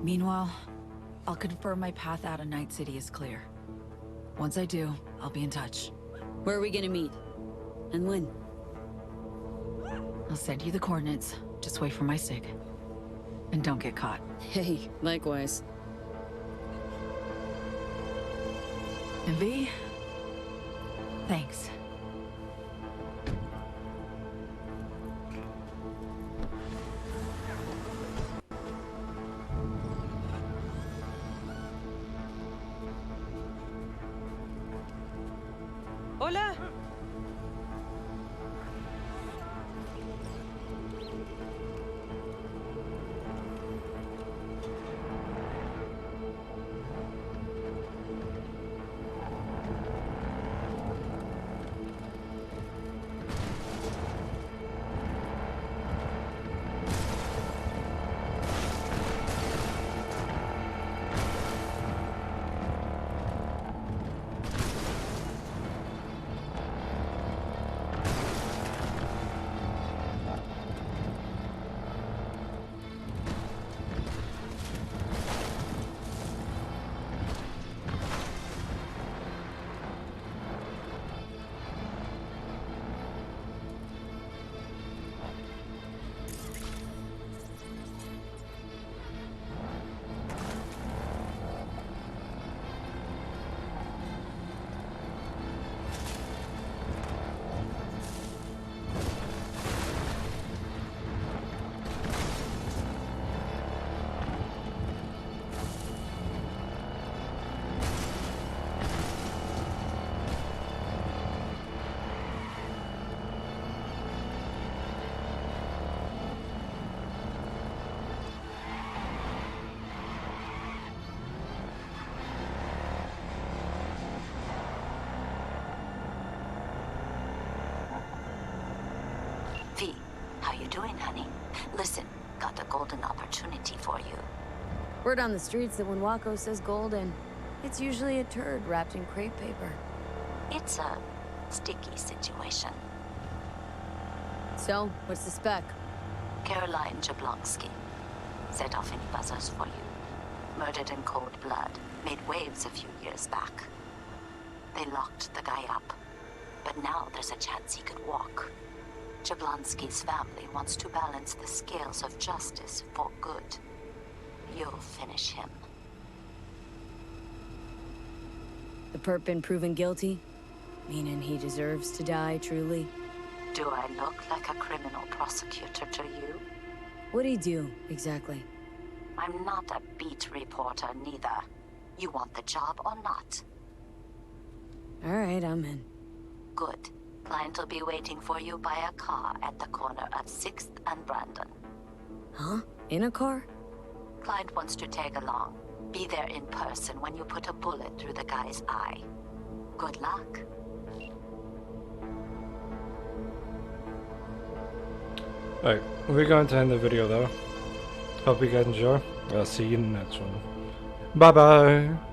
Meanwhile, I'll confirm my path out of Night City is clear. Once I do, I'll be in touch. Where are we gonna meet? And when? I'll send you the coordinates. Just wait for my sig. And don't get caught. Hey, likewise. And V, thanks. V, how you doing, honey? Listen, got a golden opportunity for you. Word on the streets that when Wako says golden, it's usually a turd wrapped in crepe paper. It's a sticky situation. So, what's the spec? Caroline Jablonski. Set off any buzzers for you. Murdered in cold blood. Made waves a few years back. They locked the guy up. But now there's a chance he could walk. Jablonski's family wants to balance the scales of justice for good. You'll finish him. The perp been proven guilty? Meaning he deserves to die, truly? Do I look like a criminal prosecutor to you? What'd he do, exactly? I'm not a beat reporter, neither. You want the job or not? Alright, I'm in. Good. Client will be waiting for you by a car at the corner of 6th and Brandon. Huh? In a car? Client wants to tag along. Be there in person when you put a bullet through the guy's eye. Good luck. Alright, we're going to end the video though. Hope you guys enjoy. I'll see you in the next one. Bye bye!